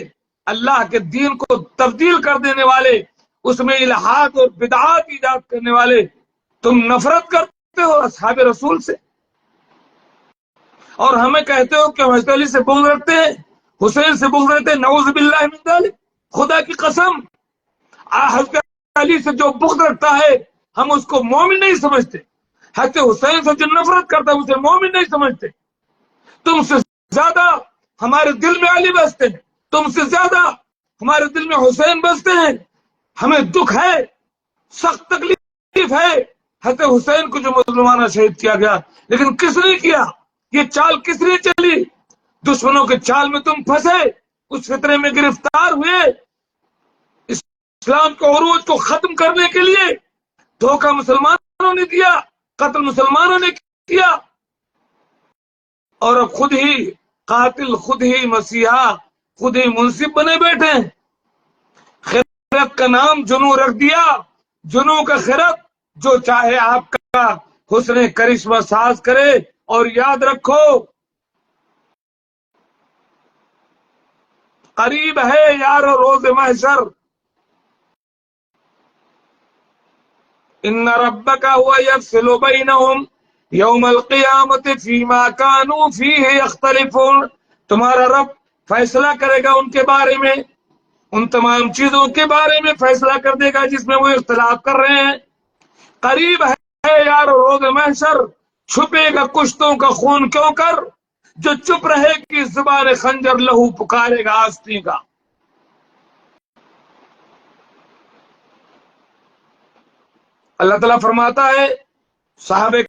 اللہ کے دین کو تبدیل کر دینے والے، اس میں الہات اور بدعات ایجاد کرنے والے، تم نفرت کرتے ہو اصحاب رسول سے اور ہمیں کہتے ہو کہ حضرت علی سے بغض رکھتے ہیں، حسین سے بغض رکھتے ہیں. نعوذ باللہ من ذلک، خدا کی قسم حضرت علی سے جو بغض رکھتا ہے ہم اس کو مومن نہیں سمجھتے، حضرت حسین سے جو نفرت کرتا ہے اسے مومن نہیں سمجھتے. تم سے زیادہ ہمارے دل میں علی بستے ہیں، تم سے زیادہ ہمارے دل میں حسین بستے ہیں. ہمیں دکھ ہے، سخت تکلیف ہے حضرت حسین کو جو مظلومانہ شہید کیا گیا، لیکن کس نے کیا؟ یہ چال کس نے چلی؟ دشمنوں کے چال میں تم پھنسے، اس فطرے میں گرفتار ہوئے، اسلام کے عروج کو ختم کرنے کے لیے دھوکہ مسلمانوں نے دیا، قتل مسلمانوں نے کیا، اور اب خود ہی قاتل، خود ہی مسیحا، خود ہی منصف بنے بیٹھے ہیں. خیرت کا نام جنو رکھ دیا، جنو کا خیرت، جو چاہے آپ کا حسن کرشمہ ساز کرے. اور یاد رکھو قریب ہے یار روز محشر، ان ربک هو یفصل بینہم یوم القیامت فیما کانوا فیہ یختلفون. تمہارا رب فیصلہ کرے گا ان کے بارے میں، ان تمام چیزوں کے بارے میں فیصلہ کر دے گا جس میں وہ اختلاف کر رہے ہیں. قریب ہے یار روز محشر، چھپے گا کشتوں کا خون کیوں کر، جو چپ رہے کہ زبان خنجر لہو پکارے گا آستین کا. اللہ تعالیٰ فرماتا ہے صحابہ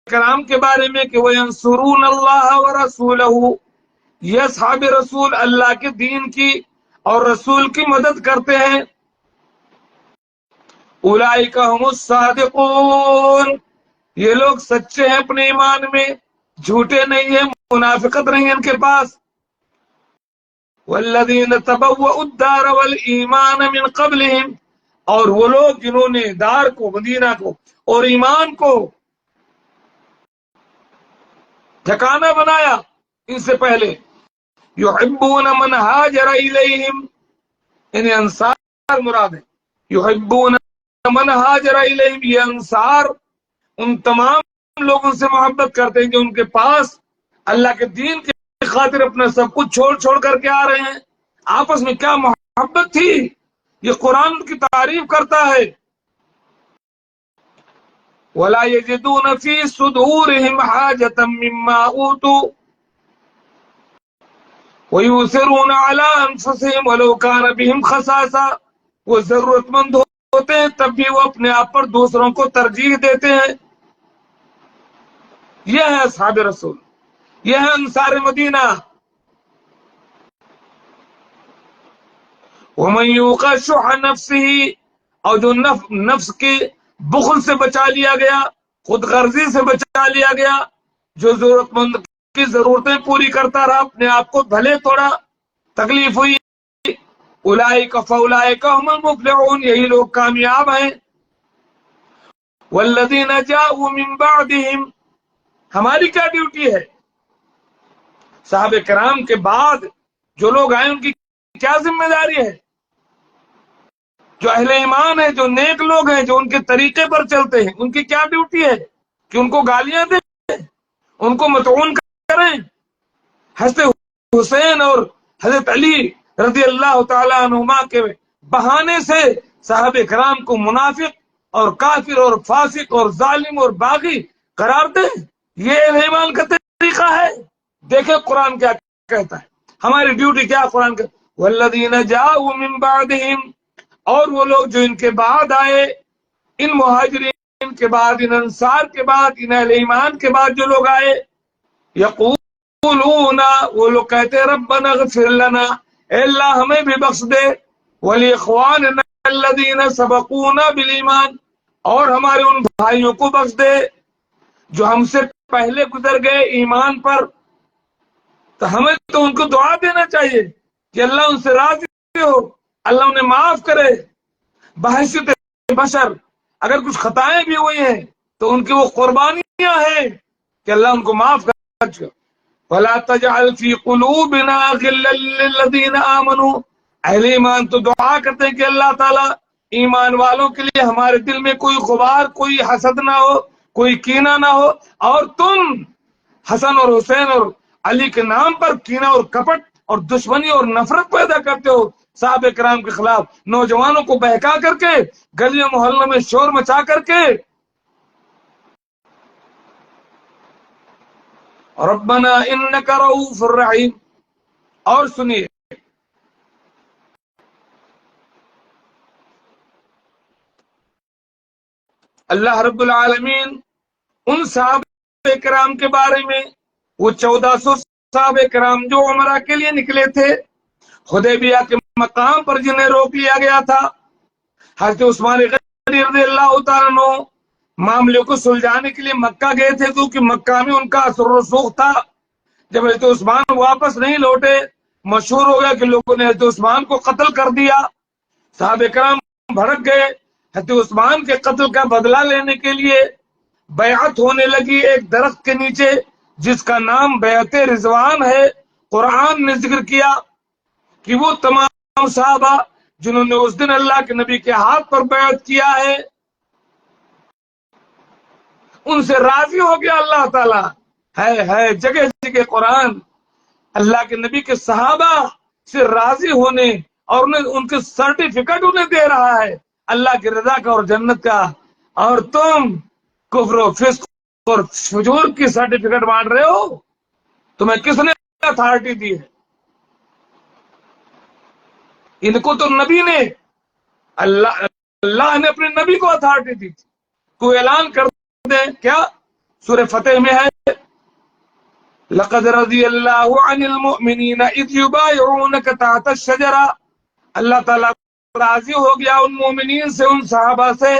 کرام کے بارے میں کہ وَيَنْصُرُونَ اللَّهَ وَرَسُولَهُ، یہ صحابہ رسول اللہ کے دین کی اور رسول کی مدد کرتے ہیں. اولئک هم الصادقون، یہ لوگ سچے ہیں اپنے ایمان میں، جھوٹے نہیں ہیں، منافقت نہیں ہے ان کے پاس. والذین تبوؤوا الدار والایمان من قبلہم، اور وہ لوگ جنہوں نے دار کو، مدینہ کو اور ایمان کو ٹھکانہ بنایا ان سے پہلے، یحبون من ہاجر الیہم، یعنی انصار مراد ہے. یحبون من ہاجر الیہم، یہ انصار ان تمام لوگوں سے محبت کرتے ہیں جو ان کے پاس اللہ کے دین کی خاطر اپنا سب کچھ چھوڑ چھوڑ کر کے آ رہے ہیں. آپس میں کیا محبت تھی، یہ قرآن کی تعریف کرتا ہے. وَلَا يَجِدُونَ فِي صُدُورِهِمْ حَاجَةً مِّمَّا أُوتُوا وَيُؤْثِرُونَ عَلَىٰ أَنفُسِهِمْ وَلَوْ كَانَ بِهِمْ خَصَاصَةٌ، وہ ضرورت مند ہوتے ہیں تب بھی وہ اپنے آپ پر دوسروں کو ترجیح دیتے ہیں. یہ ہے اصحاب رسول، یہ ہے انصار مدینہ. وَمَن يُوقَ شُحَّ نَفْسِهِ، اور جو نفس کے بخل سے بچا لیا گیا، خود غرضی سے بچا لیا گیا، جو ضرورت مند کی ضرورتیں پوری کرتا رہا، اپنے آپ کو بھلے تھوڑا تکلیف ہوئی، اولئک فاولئک هم المفلحون، یہی لوگ کامیاب ہیں. والذین جاءوا من بعدهم، ہماری کیا ڈیوٹی ہے؟ صحابہ کرام کے بعد جو لوگ آئے ان کی کیا ذمہ داری ہے؟ جو اہل ایمان ہیں، جو نیک لوگ ہیں، جو ان کے طریقے پر چلتے ہیں، ان کی کیا ڈیوٹی ہے؟ کہ ان کو گالیاں دیں، ان کو مطعون کریں. حضرت حسین اور حضرت علی رضی اللہ تعالی عنہما کے بہانے سے صحابہ کرام کو منافق اور کافر اور فاسق اور ظالم اور باغی قرار دیں، یہ اہل ایمان کا طریقہ ہے؟ دیکھیں قرآن کیا کہتا ہے، ہماری ڈیوٹی کیا قرآن کا، والذین جاءوا من بعدہم، اور وہ لوگ جو ان کے بعد آئے، ان مہاجرین کے بعد، ان انصار کے بعد، ان اہل ایمان کے بعد جو لوگ آئے، یقولون، وہ لوگ کہتے ہیں ربنا اغفر لنا، اے اللہ ہمیں بھی بخش دے، ولاخواننا الذین سبقونا بالایمان، اور ہمارے ان بھائیوں کو بخش دے جو ہم سے پہلے گزر گئے ایمان پر۔ تو ہمیں تو ان کو دعا دینا چاہیے کہ اللہ ان سے راضی ہو، اللہ انہیں معاف کرے بحیثیت بشر، اگر کچھ خطائیں بھی ہوئی ہیں تو ان کی وہ قربانیاں ہیں کہ اللہ ان کو معاف کر۔ وَلَا تَجْعَلْ فِي قُلُوبِنَا غِلًّا لِّلَّذِينَ آمَنُوا، اہل ایمان تو دعا کرتے ہیں کہ اللہ تعالیٰ ایمان والوں کے لیے ہمارے دل میں کوئی غبار، کوئی حسد نہ ہو، کوئی کینہ نہ ہو، اور تم حسن اور حسین اور علی کے نام پر کینہ اور کپٹ اور دشمنی اور نفرت پیدا کرتے ہو صحابہ کرام کے خلاف، نوجوانوں کو بہکا کر کے، گلیوں محلوں میں شور مچا کر کے۔ ربنا انک رؤوف الرحیم، اور سنیے اللہ رب العالمین ان صحابہ کرام کے بارے میں، وہ 1400 صحابہ کرام جو عمرہ کے لیے نکلے تھے، حدیبیہ کے مقام پر جنہیں روک لیا گیا تھا، حضرت عثمان غنی رضی اللہ تعالیٰ عنہ معاملے کو سلجھانے کے لیے مکہ گئے تھے، کیونکہ مکہ میں ان کا اثر و رسوخ تھا۔ جب حضرت عثمان واپس نہیں لوٹے، مشہور ہو گیا کہ لوگوں نے حضرت عثمان کو قتل کر دیا، صحابہ کرام بھڑک گئے، حضرت عثمان کے قتل کا بدلہ لینے کے لیے بیعت ہونے لگی ایک درخت کے نیچے جس کا نام بیعت رضوان ہے۔ قرآن نے ذکر کیا کہ وہ تمام صحابہ جنہوں نے اس دن اللہ کے نبی کے ہاتھ پر بیعت کیا ہے، ان سے راضی ہو گیا اللہ تعالیٰ۔ ہے جگہ جگہ قرآن اللہ کے نبی کے صحابہ سے راضی ہونے اور ان کے سرٹیفکیٹ انہیں دے رہا ہے اللہ کی رضا کا اور جنت کا، اور تم کفر و فسق اور فجور کی سرٹیفکیٹ بانٹ رہے ہو؟ تمہیں کس نے اتھارٹی دی ہے؟ ان کو تو نبی نے، اللہ نے اپنے نبی کو اتھارٹی دی تھی۔ کوئی اعلان کر دے، کیا سورہ فتح میں ہے، لقد رضی اللہ عن المؤمنین اذ یبایعونک تحت الشجرہ، اللہ تعالیٰ راضی ہو گیا ان مومنین سے، ان صحابہ سے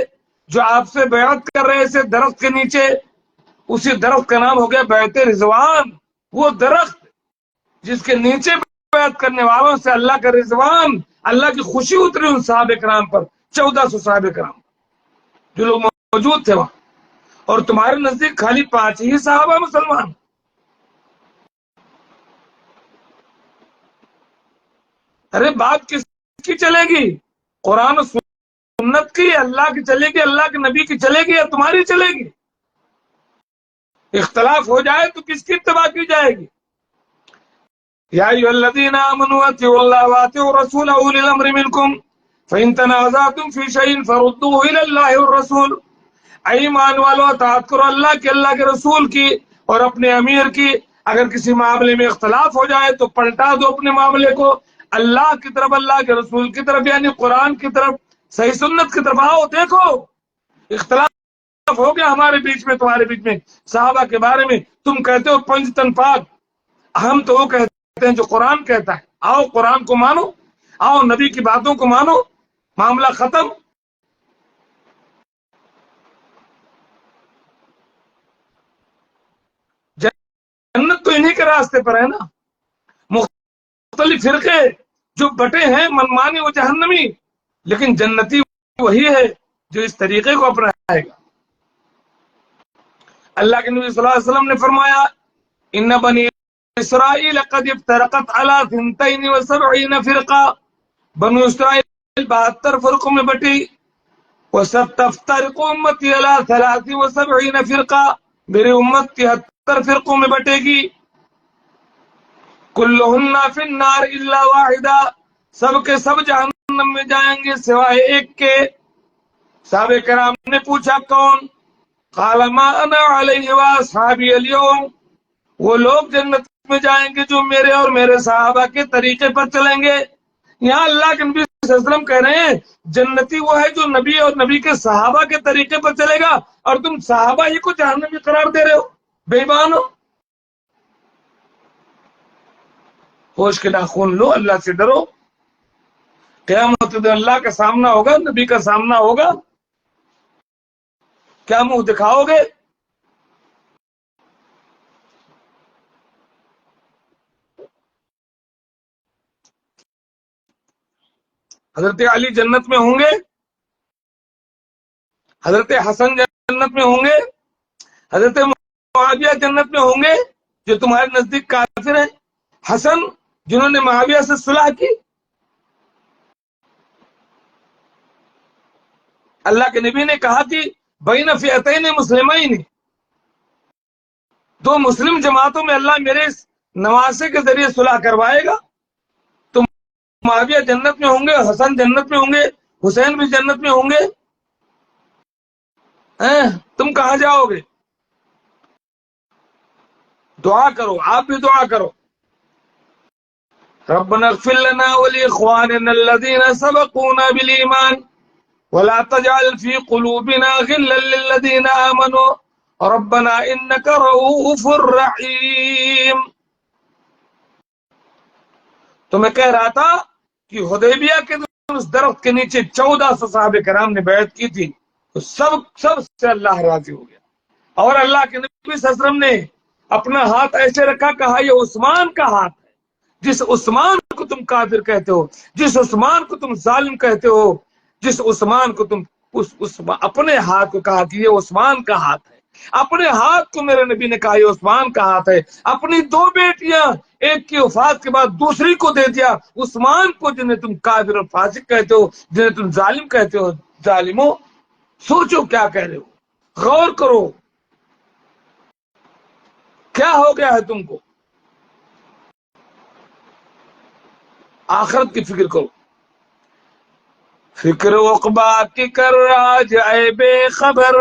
جو آپ سے بیعت کر رہے تھے درخت کے نیچے۔ اسی درخت کا نام ہو گیا بیعت رضوان، وہ درخت جس کے نیچے بیعت کرنے والوں سے اللہ کا رضوان، اللہ کی خوشی اتری ان صحابہ کرام پر، 1400 صحابہ کرام جو لوگ موجود تھے وہاں، اور تمہارے نزدیک خالی 5 ہی صحابہ مسلمان۔ ارے بات کس کی چلے گی؟ قرآن و سنت کی، اللہ کی چلے گی، اللہ کے نبی کی چلے گی، یا تمہاری چلے گی؟ اختلاف ہو جائے تو کس کی اتباع کی جائے گی؟ یا ایھا الذین آمنوا اطیعوا اللہ واطیعوا الرسول واولی الامر منکم فإن تنازعتم فی شیء فردوہ الی اللہ والرسول، اے ایمان والو اطاعت کرو اللہ کی، اللہ کے رسول کی، اور اپنے امیر کی۔ اگر کسی معاملے میں اختلاف ہو جائے تو پلٹا دو اپنے معاملے کو اللہ کی طرف، اللہ کے رسول کی طرف، یعنی قرآن کی طرف، صحیح سنت کی طرف آؤ۔ دیکھو اختلاف ہو گیا ہمارے بیچ میں، تمہارے بیچ میں، صحابہ کے بارے میں تم کہتے ہو پنج تن پاک، ہم تو وہ کہتے ہیں جو قرآن کہتا ہے۔ آؤ قرآن کو مانو، آؤ نبی کی باتوں کو مانو، معاملہ ختم۔ جنت تو انہی کے راستے پر ہے نا۔ مختلف فرقے جو بٹے ہیں منمانی و جہنمی، لیکن جنتی وہی ہے جو اس طریقے کو اپنائے گا۔ اللہ کے نبی صلی اللہ علیہ وسلم نے فرمایا، ان بنی اسرائیل قد افترقت علی 72 فرقہ، بنو اسرائیل 72 فرقوں میں بٹی، وستفترق امتی علی 73 فرقہ، میری امت 73 فرقوں میں بٹے گی، کلہن فی النار الا واحدہ، سب کے سب جہنم میں جائیں گے سوائے ایک کے۔ صحابہ کرام نے پوچھا کون؟ قال ما انا علیہ واصحابی اليوم، وہ لوگ جنت میں جائیں گے جو میرے اور میرے صحابہ کے طریقے پر چلیں گے۔ یہاں اللہ کے نبی صلی اللہ علیہ وسلم کہہ رہے ہیں جنتی وہ ہے جو نبی اور نبی کے صحابہ کے طریقے پر چلے گا، اور تم صحابہ ہی کو جہنمی قرار دے رہے ہو، بے ایمان ہو۔ ہوش کے ناخن لو، اللہ سے ڈرو۔ قیامت کے دن اللہ کا سامنا ہوگا، نبی کا سامنا ہوگا، کیا منہ دکھاؤ گے؟ حضرت علی جنت میں ہوں گے، حضرت حسن جنت میں ہوں گے، حضرت معاویہ جنت میں ہوں گے جو تمہارے نزدیک کافر ہیں۔ حسن جنہوں نے معاویہ سے صلح کی، اللہ کے نبی نے کہا کہ بین فئتین مسلمین، دو مسلم جماعتوں میں اللہ میرے اس نواسے کے ذریعے صلح کروائے گا۔ تو معاویہ جنت میں ہوں گے، حسن جنت میں ہوں گے، حسین بھی جنت میں ہوں گے، تم کہاں جاؤ گے؟ دعا کرو، آپ بھی دعا کرو، ربنا اغفر لنا ولاخواننا الذين سبقونا بالایمان ولا تجعل في قلوبنا غلا للذين آمنوا ربنا انك رؤوف رحیم۔ تو میں کہہ رہا تھا کہ حدیبیہ کے دن اس درخت کے نیچے 1400 صحابہ کرام نے بیعت کی تھی، تو سب سے اللہ راضی ہو گیا، اور اللہ کے نبی صلی اللہ علیہ وسلم نے اپنا ہاتھ ایسے رکھا، کہا یہ عثمان کا ہاتھ ہے، جس عثمان کو تم کافر کہتے ہو، جس عثمان کو تم ظالم کہتے ہو، جس عثمان کو تم اپنے ہاتھ کو کہا کہ یہ عثمان کا ہاتھ ہے، اپنے ہاتھ کو میرے نبی نے کہا یہ عثمان کا ہاتھ ہے۔ اپنی 2 بیٹیاں، ایک کی وفات کے بعد دوسری کو دے دیا، عثمان کو جنہیں تم کافر اور فاسق کہتے ہو، جنہیں تم ظالم کہتے ہو، ظالموں۔ سوچو کیا کہہ رہے ہو، غور کرو کیا ہو گیا ہے تم کو، آخرت کی فکر کرو۔ فکر عقبا کی کر آج اے بے خبر،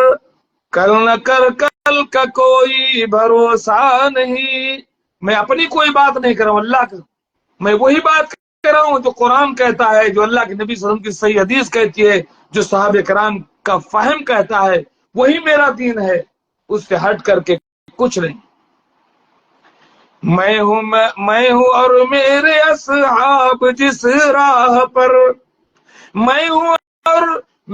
کل نہ کر کل کا کوئی بھروسہ نہیں۔ میں اپنی کوئی بات نہیں کر رہا ہوں، اللہ کا، میں وہی بات کر رہا ہوں جو قرآن کہتا ہے، جو اللہ کے نبی صلی اللہ علیہ وسلم کی صحیح حدیث کہتی ہے، جو صحابہ کرام کا فہم کہتا ہے، وہی میرا دین ہے، اس سے ہٹ کر کے کچھ نہیں۔ میں ہوں اور میرے اصحاب جس راہ پر، میں ہوں اور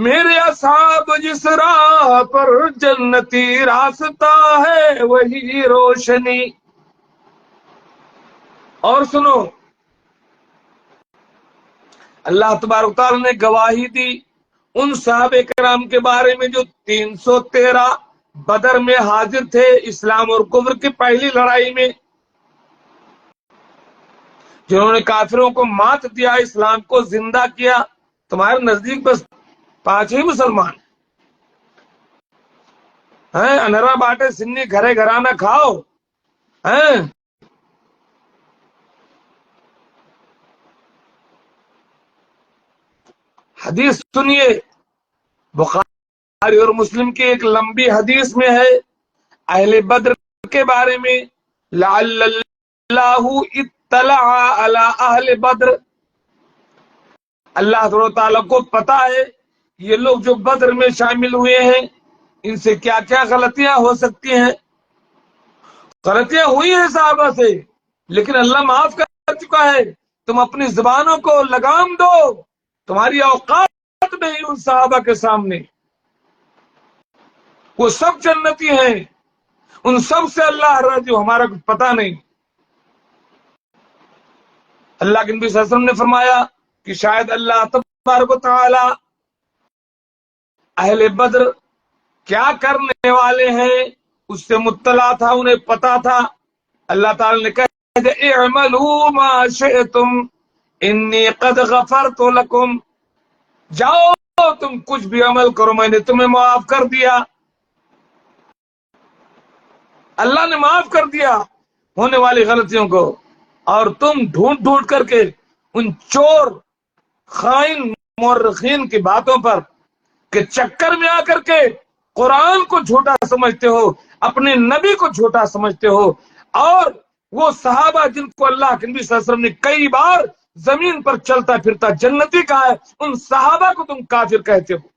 میرے اصحاب جس راہ پر، جنتی راستہ ہے وہی روشنی۔ اور سنو، اللہ تبارک تعالیٰ نے گواہی دی ان صحابہ کرام کے بارے میں جو 313 بدر میں حاضر تھے، اسلام اور کفر کی پہلی لڑائی میں، جنہوں نے کافروں کو مات دیا، اسلام کو زندہ کیا۔ تمہارے نزدیک بس 5 ہی مسلمان ہیں؟ انرا باٹے سنی گھرے گھرانا کھاؤ ہیں؟ حدیث سنیے، بخاری اور مسلم کی ایک لمبی حدیث میں ہے اہل بدر کے بارے میں، لعل اللہ اطلع علی اہل بدر، اللہ تعالیٰ کو پتا ہے یہ لوگ جو بدر میں شامل ہوئے ہیں ان سے کیا کیا غلطیاں ہو سکتی ہیں۔ غلطیاں ہوئی ہیں صحابہ سے، لیکن اللہ معاف کر چکا ہے۔ تم اپنی زبانوں کو لگام دو، تمہاری اوقات نہیں ان صحابہ کے سامنے، وہ سب جنتی ہیں، ان سب سے اللہ راضی، ہمارا کچھ پتا نہیں۔ اللہ کے نبی صلی اللہ علیہ وسلم نے فرمایا کہ شاید اللہ تبارک و تعالی اہل بدر کیا کرنے والے ہیں اس سے مطلع تھا، انہیں پتا تھا۔ اللہ تعالی نے کہا اعملوا ما شئتم انی قد غفرت لکم، جاؤ تم کچھ بھی عمل کرو، میں نے تمہیں معاف کر دیا۔ اللہ نے معاف کر دیا ہونے والی غلطیوں کو، اور تم ڈھونڈ ڈھونڈ کر کے ان چور خائن مورخین کی باتوں پر کہ چکر میں آ کر کے قرآن کو جھوٹا سمجھتے ہو، اپنے نبی کو جھوٹا سمجھتے ہو، اور وہ صحابہ جن کو اللہ کے نبی صلی اللہ علیہ وسلم نے کئی بار زمین پر چلتا پھرتا جنتی کہا ہے، ان صحابہ کو تم کافر کہتے ہو۔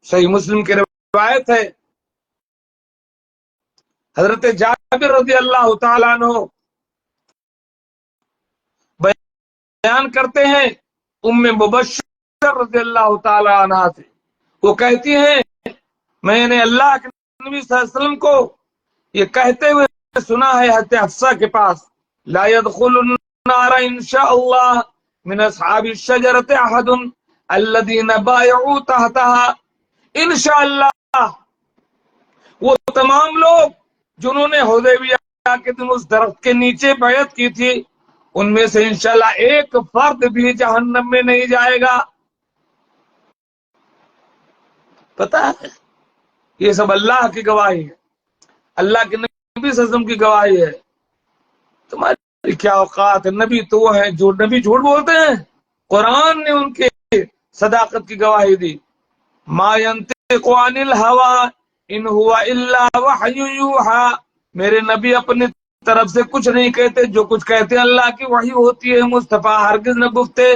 صحیح مسلم کی روایت ہے، حضرت جابر رضی اللہ تعالیٰ عنہ بیان کرتے ہیں ام مبشر رضی اللہ تعالیٰ عنہ سے، وہ کہتی ہیں میں نے اللہ کے نبی صلی اللہ علیہ وسلم کو یہ کہتے ہوئے سنا ہے حضرت حفصہ کے پاس، لا يدخل النار انشاء اللہ من اصحاب الشجرة احد الذين بايعوا تحتها، انشاءاللہ وہ تمام لوگ جنہوں نے حدیبیہ کے دن اس درخت کے نیچے بیعت کی تھی، ان میں سے انشاءاللہ ایک فرد بھی جہنم میں نہیں جائے گا۔ پتہ ہے یہ سب اللہ کی گواہی ہے، اللہ کے نبی صلی اللہ علیہ وسلم کی گواہی ہے، تمہاری کیا اوقات ہے؟ نبی تو وہ ہیں جو نبی جھوٹ بولتے ہیں، قرآن نے ان کے صداقت کی گواہی دی، ما ينطق عن الهوى ان هو الا وحی یوحى، میرے نبی اپنی طرف سے کچھ نہیں کہتے، جو کچھ کہتے اللہ کی وحی ہوتی ہے۔ مصطفیٰ ہرگز نہ گفتے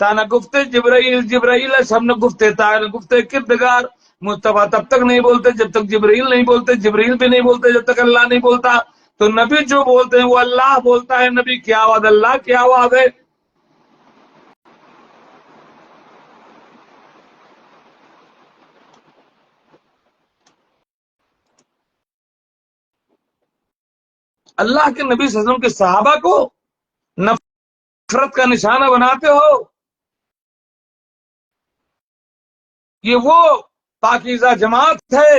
تا نہ گفتے جبرائیل، جبرائیل سب نہ گفتے تا نہ گفتے کردگار، مصطفیٰ تب تک نہیں بولتے جب تک جبرائیل نہیں بولتے، جبرائیل بھی نہیں بولتے جب تک اللہ نہیں بولتا، تو نبی جو بولتے ہیں وہ اللہ بولتا ہے، نبی کی آواز اللہ کی آواز ہے۔ اللہ کے نبی صلی اللہ علیہ وسلم کے صحابہ کو نفرت کا نشانہ بناتے ہو، یہ وہ پاکیزہ جماعت ہے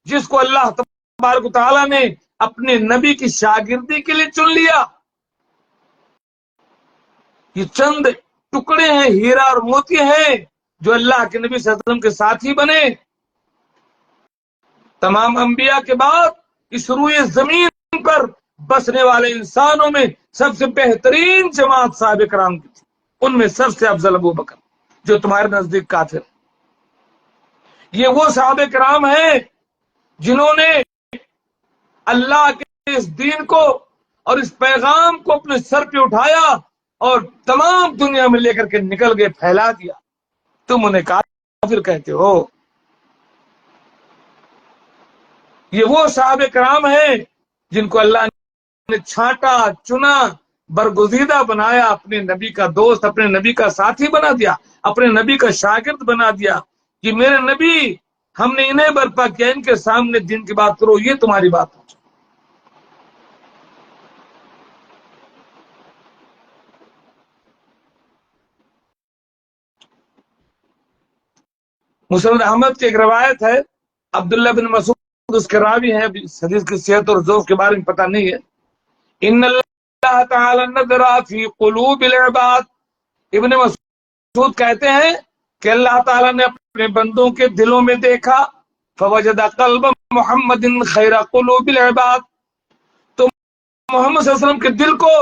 جس کو اللہ تبارک و تعالیٰ نے اپنے نبی کی شاگردی کے لیے چن لیا۔ یہ چند ٹکڑے ہیں، ہیرا اور موتی ہیں جو اللہ کے نبی صلی اللہ علیہ وسلم کے ساتھی بنے۔ تمام انبیاء کے بعد اس روئے زمین پر بسنے والے انسانوں میں سب سے بہترین جماعت صحابہ کرام کی تھی، ان میں سب سے افضل ابو بکر جو تمہارے نزدیک کافر۔ یہ وہ صحابہ کرام ہیں جنہوں نے اللہ کے اس دین کو اور اس پیغام کو اپنے سر پہ اٹھایا اور تمام دنیا میں لے کر کے نکل گئے، پھیلا دیا، تم انہیں کافر کہتے ہو۔ یہ وہ صحابہ کرام ہیں جن کو اللہ نے چھانٹا، چنا، برگزیدہ بنایا، اپنے نبی کا دوست، اپنے نبی کا ساتھی بنا دیا، اپنے نبی کا شاگرد بنا دیا کہ میرے نبی ہم نے انہیں برپا کیا، ان کے سامنے دین کی بات کرو، یہ تمہاری بات ہو۔ مسند احمد کی ایک روایت ہے، عبداللہ بن مسعود اس کے راوی ہیں، حدیث کی صحت اور ذوق کے بارے میں پتہ نہیں ہے، ان اللہ تعالی نظر فی قلوب العباد، ابن مسعود کہتے ہیں کہ اللہ تعالیٰ نے اپنے بندوں کے دلوں میں دیکھا، فوجد قلب محمد خیر قلوب العباد، تو محمد صلی اللہ علیہ وسلم کے دل کو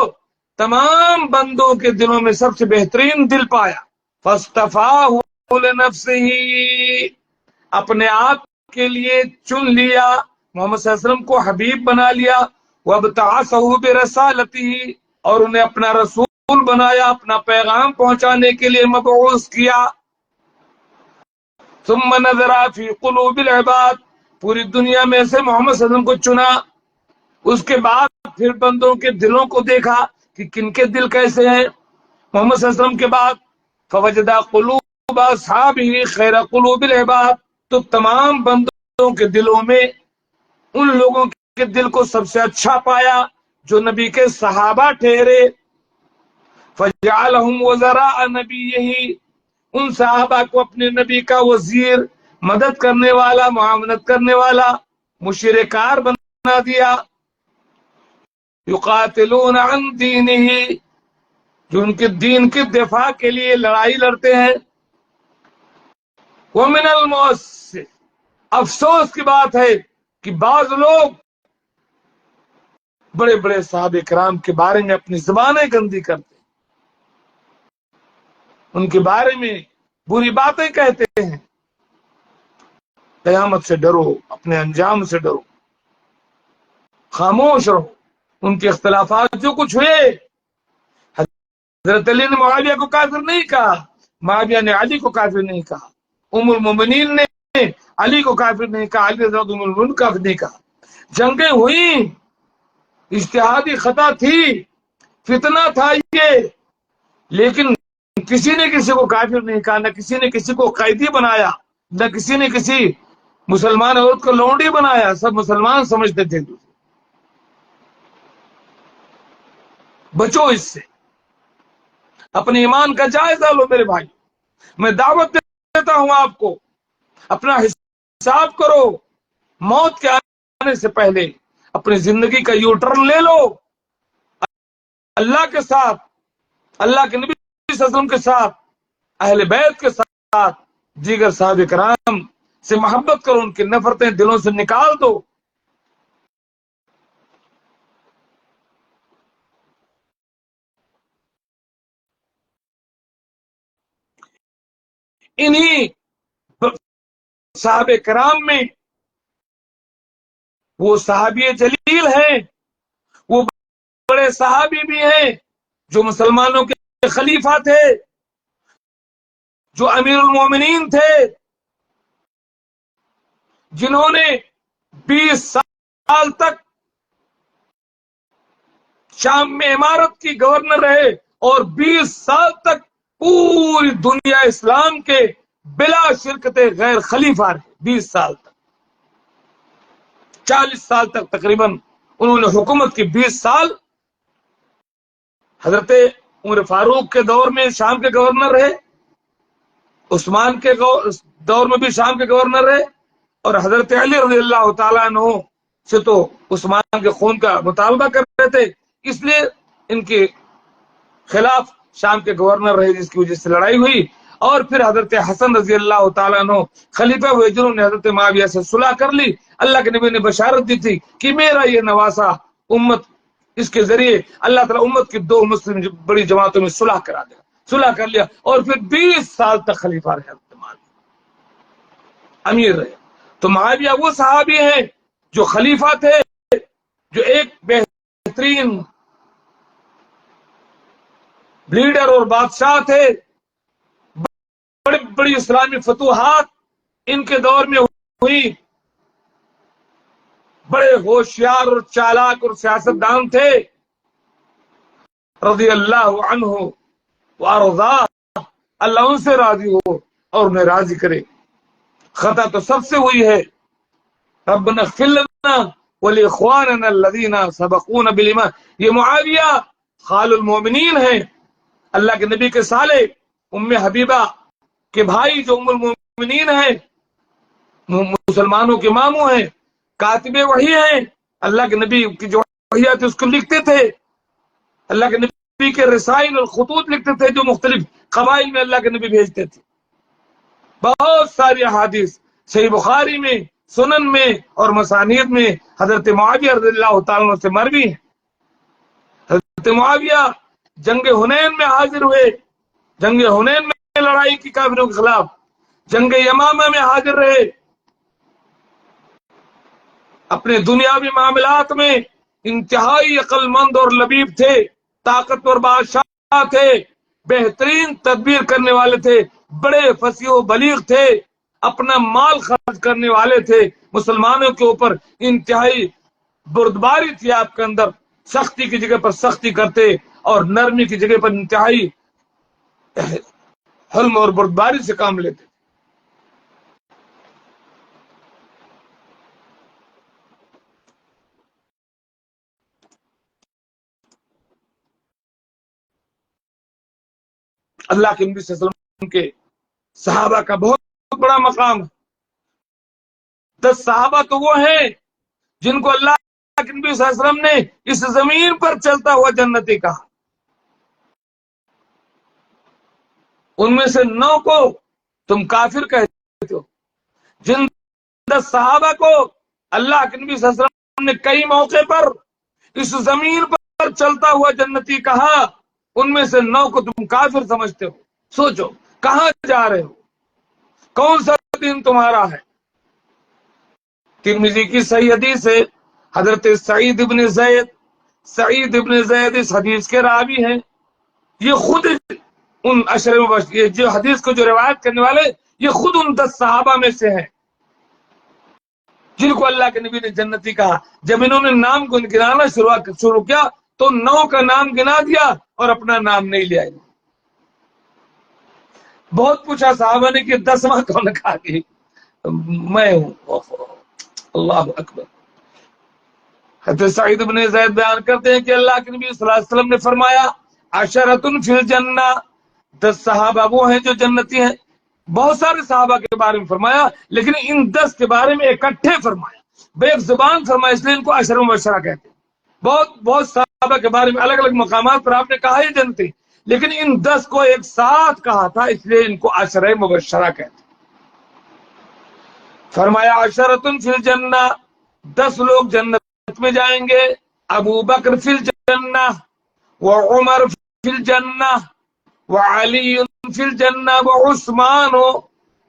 تمام بندوں کے دلوں میں سب سے بہترین دل پایا، فاصطفاہ لنفسہ، اپنے آپ کے لیے چن لیا، محمد صلی اللہ علیہ وسلم کو حبیب بنا لیا، وابتعثہ برسالتہ، اور انہیں اپنا رسول بنایا، اپنا پیغام پہنچانے کے لیے مبعوث کیا۔ ثم نظر فی قلوب العباد، پوری دنیا میں سے محمد صلی اللہ علیہ وسلم کو چنا، اس کے بعد پھر بندوں کے دلوں کو دیکھا کہ کن کے دل کیسے ہیں، محمد صلی اللہ علیہ وسلم کے بعد فوجد قلوب اصحابہ خیر قلوب العباد، تو تمام بندوں کے دلوں میں ان لوگوں کے دل کو سب سے اچھا پایا جو نبی کے صحابہ ٹھہرے، فجعلہم وزراء نبیہ، ان صحابہ کو اپنے نبی کا وزیر، مدد کرنے والا، معاونت کرنے والا، مشیر کار بنا دیا، یقاتلون عن دینہ، جو ان کے دین کے دفاع کے لیے لڑائی لڑتے ہیں، ومن المؤسس، افسوس کی بات ہے کہ بعض لوگ بڑے بڑے صحابہ کرام کے بارے میں اپنی زبانیں گندی کرتے ہیں، ان کے بارے میں بری باتیں کہتے ہیں۔ قیامت سے ڈرو، اپنے انجام سے ڈرو، خاموش رہو۔ ان کے اختلافات جو کچھ ہوئے، حضرت علی نے معاویہ کو کافر نہیں کہا، معاویہ نے علی کو کافر نہیں کہا، ام المومنین نے علی کو کافر نہیں کہا، علی رضی اللہ عنہ کو کافر نہیں کہا۔ جنگیں ہوئیں، اجتہادی خطا تھی، فتنہ تھا یہ، لیکن کسی نے کسی کو کافر نہیں کہا، نہ کسی نے کسی کو قیدی بنایا، نہ کسی نے کسی مسلمان عورت کو لونڈی بنایا، سب مسلمان سمجھتے تھے۔ بچو اس سے، اپنے ایمان کا جائزہ لو میرے بھائی۔ میں دعوت دیتا ہوں آپ کو، اپنا حساب کرو، موت کے آنے سے پہلے اپنی زندگی کا یو ٹرن لے لو، اللہ کے ساتھ، اللہ کے نبی صلی اللہ علیہ وسلم کے ساتھ، اہل بیت کے ساتھ، دیگر صحابہ کرام سے محبت کرو، ان کی نفرتیں دلوں سے نکال دو۔ انہی صحابہ کرام میں وہ صحابی جلیل ہیں، وہ بڑے صحابی بھی ہیں جو مسلمانوں کے خلیفہ تھے، جو امیر المومنین تھے، جنہوں نے 20 سال تک شام میں امارت کی گورنر رہے، اور 20 سال تک پوری دنیا اسلام کے بلا شرکت غیر خلیفہ رہے۔ 20 سال تک، 40 سال تک تقریباً انہوں نے حکومت کی۔ 20 سال حضرت عمر فاروق کے دور میں شام کے گورنر رہے، عثمان کے دور میں بھی شام کے گورنر رہے، اور حضرت علی رضی اللہ تعالیٰ عنہ سے تو عثمان کے خون کا مطالبہ کر رہے تھے، اس لیے ان کے خلاف شام کے گورنر رہے، جس کی وجہ سے لڑائی ہوئی۔ اور پھر حضرت حسن رضی اللہ تعالیٰ عنہ خلیفہ ہوئے، جنہوں نے حضرت معاویہ سے صلح کر لی۔ اللہ کے نبی نے بشارت دی تھی کہ میرا یہ نواسا امت، اس کے ذریعے اللہ تعالیٰ امت کی 2 مسلم بڑی جماعتوں میں صلح کرا دے گا۔ صلح کر لیا، اور پھر 20 سال تک خلیفہ رہے حضرت معاویہ، امیر رہے۔ تو معاویہ وہ صحابی ہیں جو خلیفہ تھے، جو ایک بہترین لیڈر اور بادشاہ تھے، بڑی بڑی اسلامی فتوحات ان کے دور میں ہوئی، بڑے ہوشیار اور چالاک اور سیاستدان تھے، رضی اللہ عنہ وارضا، اللہ ان سے راضی ہو اور انہیں راضی کرے۔ خطا تو سب سے ہوئی ہے، ربنا اغفر لنا ولاخواننا الذین سبقونا بالایمان۔ یہ معاویہ خال المومنین ہیں، اللہ کے نبی کے سالے، ام حبیبہ کے بھائی جو ام المومنین ہیں، مسلمانوں کے ماموں ہیں، کاتب وحی ہیں، اللہ کے نبی کی جو وحیات اس کو لکھتے تھے، اللہ کے نبی کے رسائل اور خطوط لکھتے تھے جو مختلف قبائل میں اللہ کے نبی بھیجتے تھے۔ بہت ساری احادیث صحیح بخاری میں، سنن میں اور مسانید میں حضرت معاویہ رضی اللہ تعالیٰ عنہ سے مروی ہیں۔ حضرت معاویہ جنگ حنین میں حاضر ہوئے، جنگ حنین میں لڑائی کی کافروں کے خلاف، جنگ یمامہ میں حاضر رہے، اپنے دنیاوی معاملات میں انتہائی عقل مند اور لبیب تھے، طاقتور بادشاہ تھے، بہترین تدبیر کرنے والے تھے، بڑے فصیح و بلیغ تھے، اپنا مال خرچ کرنے والے تھے، مسلمانوں کے اوپر انتہائی بردباری تھی آپ کے اندر، سختی کی جگہ پر سختی کرتے اور نرمی کی جگہ پر انتہائی حلم اور بردباری سے کام لیتے۔ اللہ کے نبی صلی اللہ علیہ وسلم کے صحابہ کا بہت بڑا مقام ہے۔ 10 صحابہ تو وہ ہیں جن کو اللہ کے نبی صلی اللہ علیہ وسلم نے اس زمین پر چلتا ہوا جنتی کہا، ان میں سے 9 کو تم کافر کہتے ہو، جن 10 صحابہ کو اللہ کے نبی صلی اللہ علیہ وسلم نے کئی موقع پر اس زمین پر چلتا ہوا جنتی کہا، ان میں سے 9 کو تم کافر سمجھتے ہو۔ سوچو کہاں جا رہے ہو، کون سا دین تمہارا ہے؟ ترمذی کی صحیح حدیث ہے، حضرت سعید ابن زید اس حدیث کے راوی ہیں، یہ خود ان جو حدیث کو جو روایت کرنے والے یہ خود ان 10 صحابہ میں سے ہیں جن کو اللہ کے نبی نے جنتی کہا۔ جب انہوں نے نام کو گنانا شروع کیا تو 9 کا نام گنا دیا اور اپنا نام نہیں لیا۔ بہت پوچھا صحابہ نے کہ 10واں کون کہا کہ میں ہوں۔ اللہ اکبر۔ حضرت سعید بن زید بیان کرتے ہیں کہ اللہ کے نبی صلی اللہ علیہ وسلم نے فرمایا عشرۃ فی الجنہ، 10 صحابہ وہ ہیں جو جنتی ہیں۔ بہت سارے صحابہ کے بارے میں فرمایا لیکن ان 10 کے بارے میں اکٹھے فرمایا، بے زبان فرمایا، اس لیے ان کو عشرہ مبشرہ کہتے ہیں۔ بہت صحابہ کے بارے میں الگ الگ مقامات پر آپ نے کہا یہ جنتی، لیکن ان 10 کو ایک ساتھ کہا تھا، اس لیے ان کو عشرہ مبشرہ کہتے ہیں۔ فرمایا عشرۃ فی الجنہ، 10 لوگ جنت میں جائیں گے۔ ابو بکر فی الجنہ وعمر فی الجنہ وعلی فی الجنہ وعثمان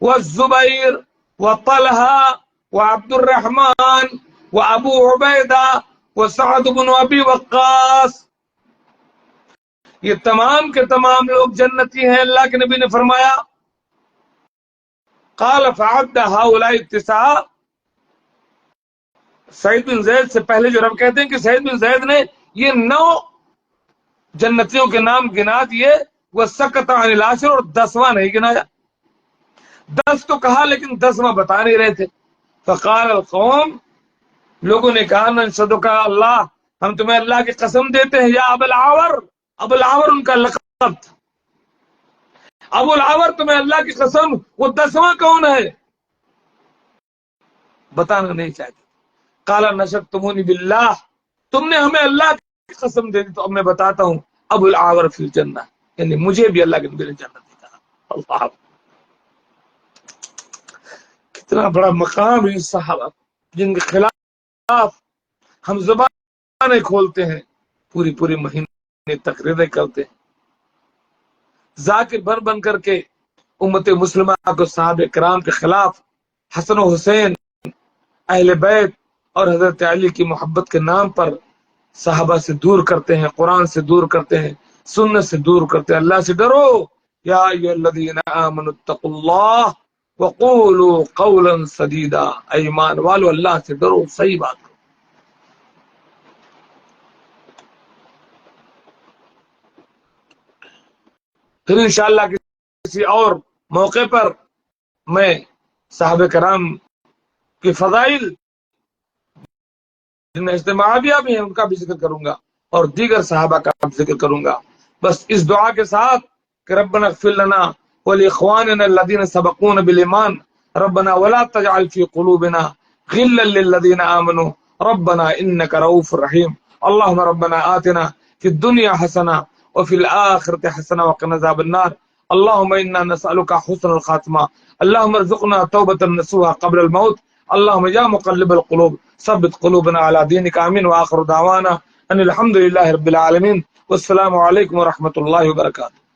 والزبیر وطلحہ وعبد الرحمن وابو عبیدہ وسعد بن ابی وقاص، یہ تمام کے تمام لوگ جنتی ہیں۔ اللہ کے نبی نے فرمایا قال فعد هؤلاء التسعة، سعید بن زید سے پہلے جو رب کہتے ہیں کہ سعید بن زید نے یہ 9 جنتیوں کے نام گنا دیے، وہ سکت عن العاشر، اور 10واں نہیں گنایا۔ 10 تو کہا لیکن 10واں بتا نہیں رہے تھے۔ فقال القوم، لوگوں نے کہا نشهدک اللہ، ہم تمہیں اللہ کی قسم دیتے ہیں یا ابو العاور، ابو العاور ان کا لقب تھا، ابو العاور تمہیں اللہ کی قسم وہ 10واں کون ہے بتانا نہیں چاہتے۔ قال نشدتمونی باللہ، تم نے ہمیں اللہ کی قسم دے دی تو اب میں بتاتا ہوں، ابو العاور فی الجنہ، یعنی مجھے بھی اللہ کے نبی نے جنت دی کہا۔ اللہ، کتنا بڑا مقام ہے صحابہ جن کے خلاف ہم زبانیں کھولتے ہیں، پوری مہینے تقریریں کرتے ہیں، ذاکر بن کر کے امت مسلمہ کو صحابہ کرام کے خلاف حسن و حسین، اہل بیت اور حضرت علی کی محبت کے نام پر صحابہ سے دور کرتے ہیں، قرآن سے دور کرتے ہیں، سنت سے دور کرتے ہیں۔ اللہ سے ڈرو، یا ایھا الذین آمنوا اتقوا اللہ وقولوا قولا سدیدا، اے ایمان والو اللہ سے ڈرو، صحیح بات کرو۔ پھر انشاءاللہ کسی اور موقع پر میں صحابہ کرام کے فضائل جن میں اجتماعیہ بھی ہیں ان کا بھی ذکر کروں گا اور دیگر صحابہ کا بھی ذکر کروں گا، بس اس دعا کے ساتھ کہ ربنا اغفر لنا ولاخواننا الذين سبقونا بالایمان ربنا ولا تجعل في قلوبنا غلا للذين آمنوا ربنا انك رؤوف رحيم اللهم ربنا آتنا في الدنيا حسنة وفي الآخرة حسنة وقنا عذاب النار اللهم إنا نسألك حسن الخاتمة اللهم ارزقنا توبة نصوحا قبل الموت اللهم يا مقلب القلوب ثبت قلوبنا على دينك آمين وآخر دعوانا أن الحمد لله رب العالمين والسلام عليكم ورحمة الله وبركاته۔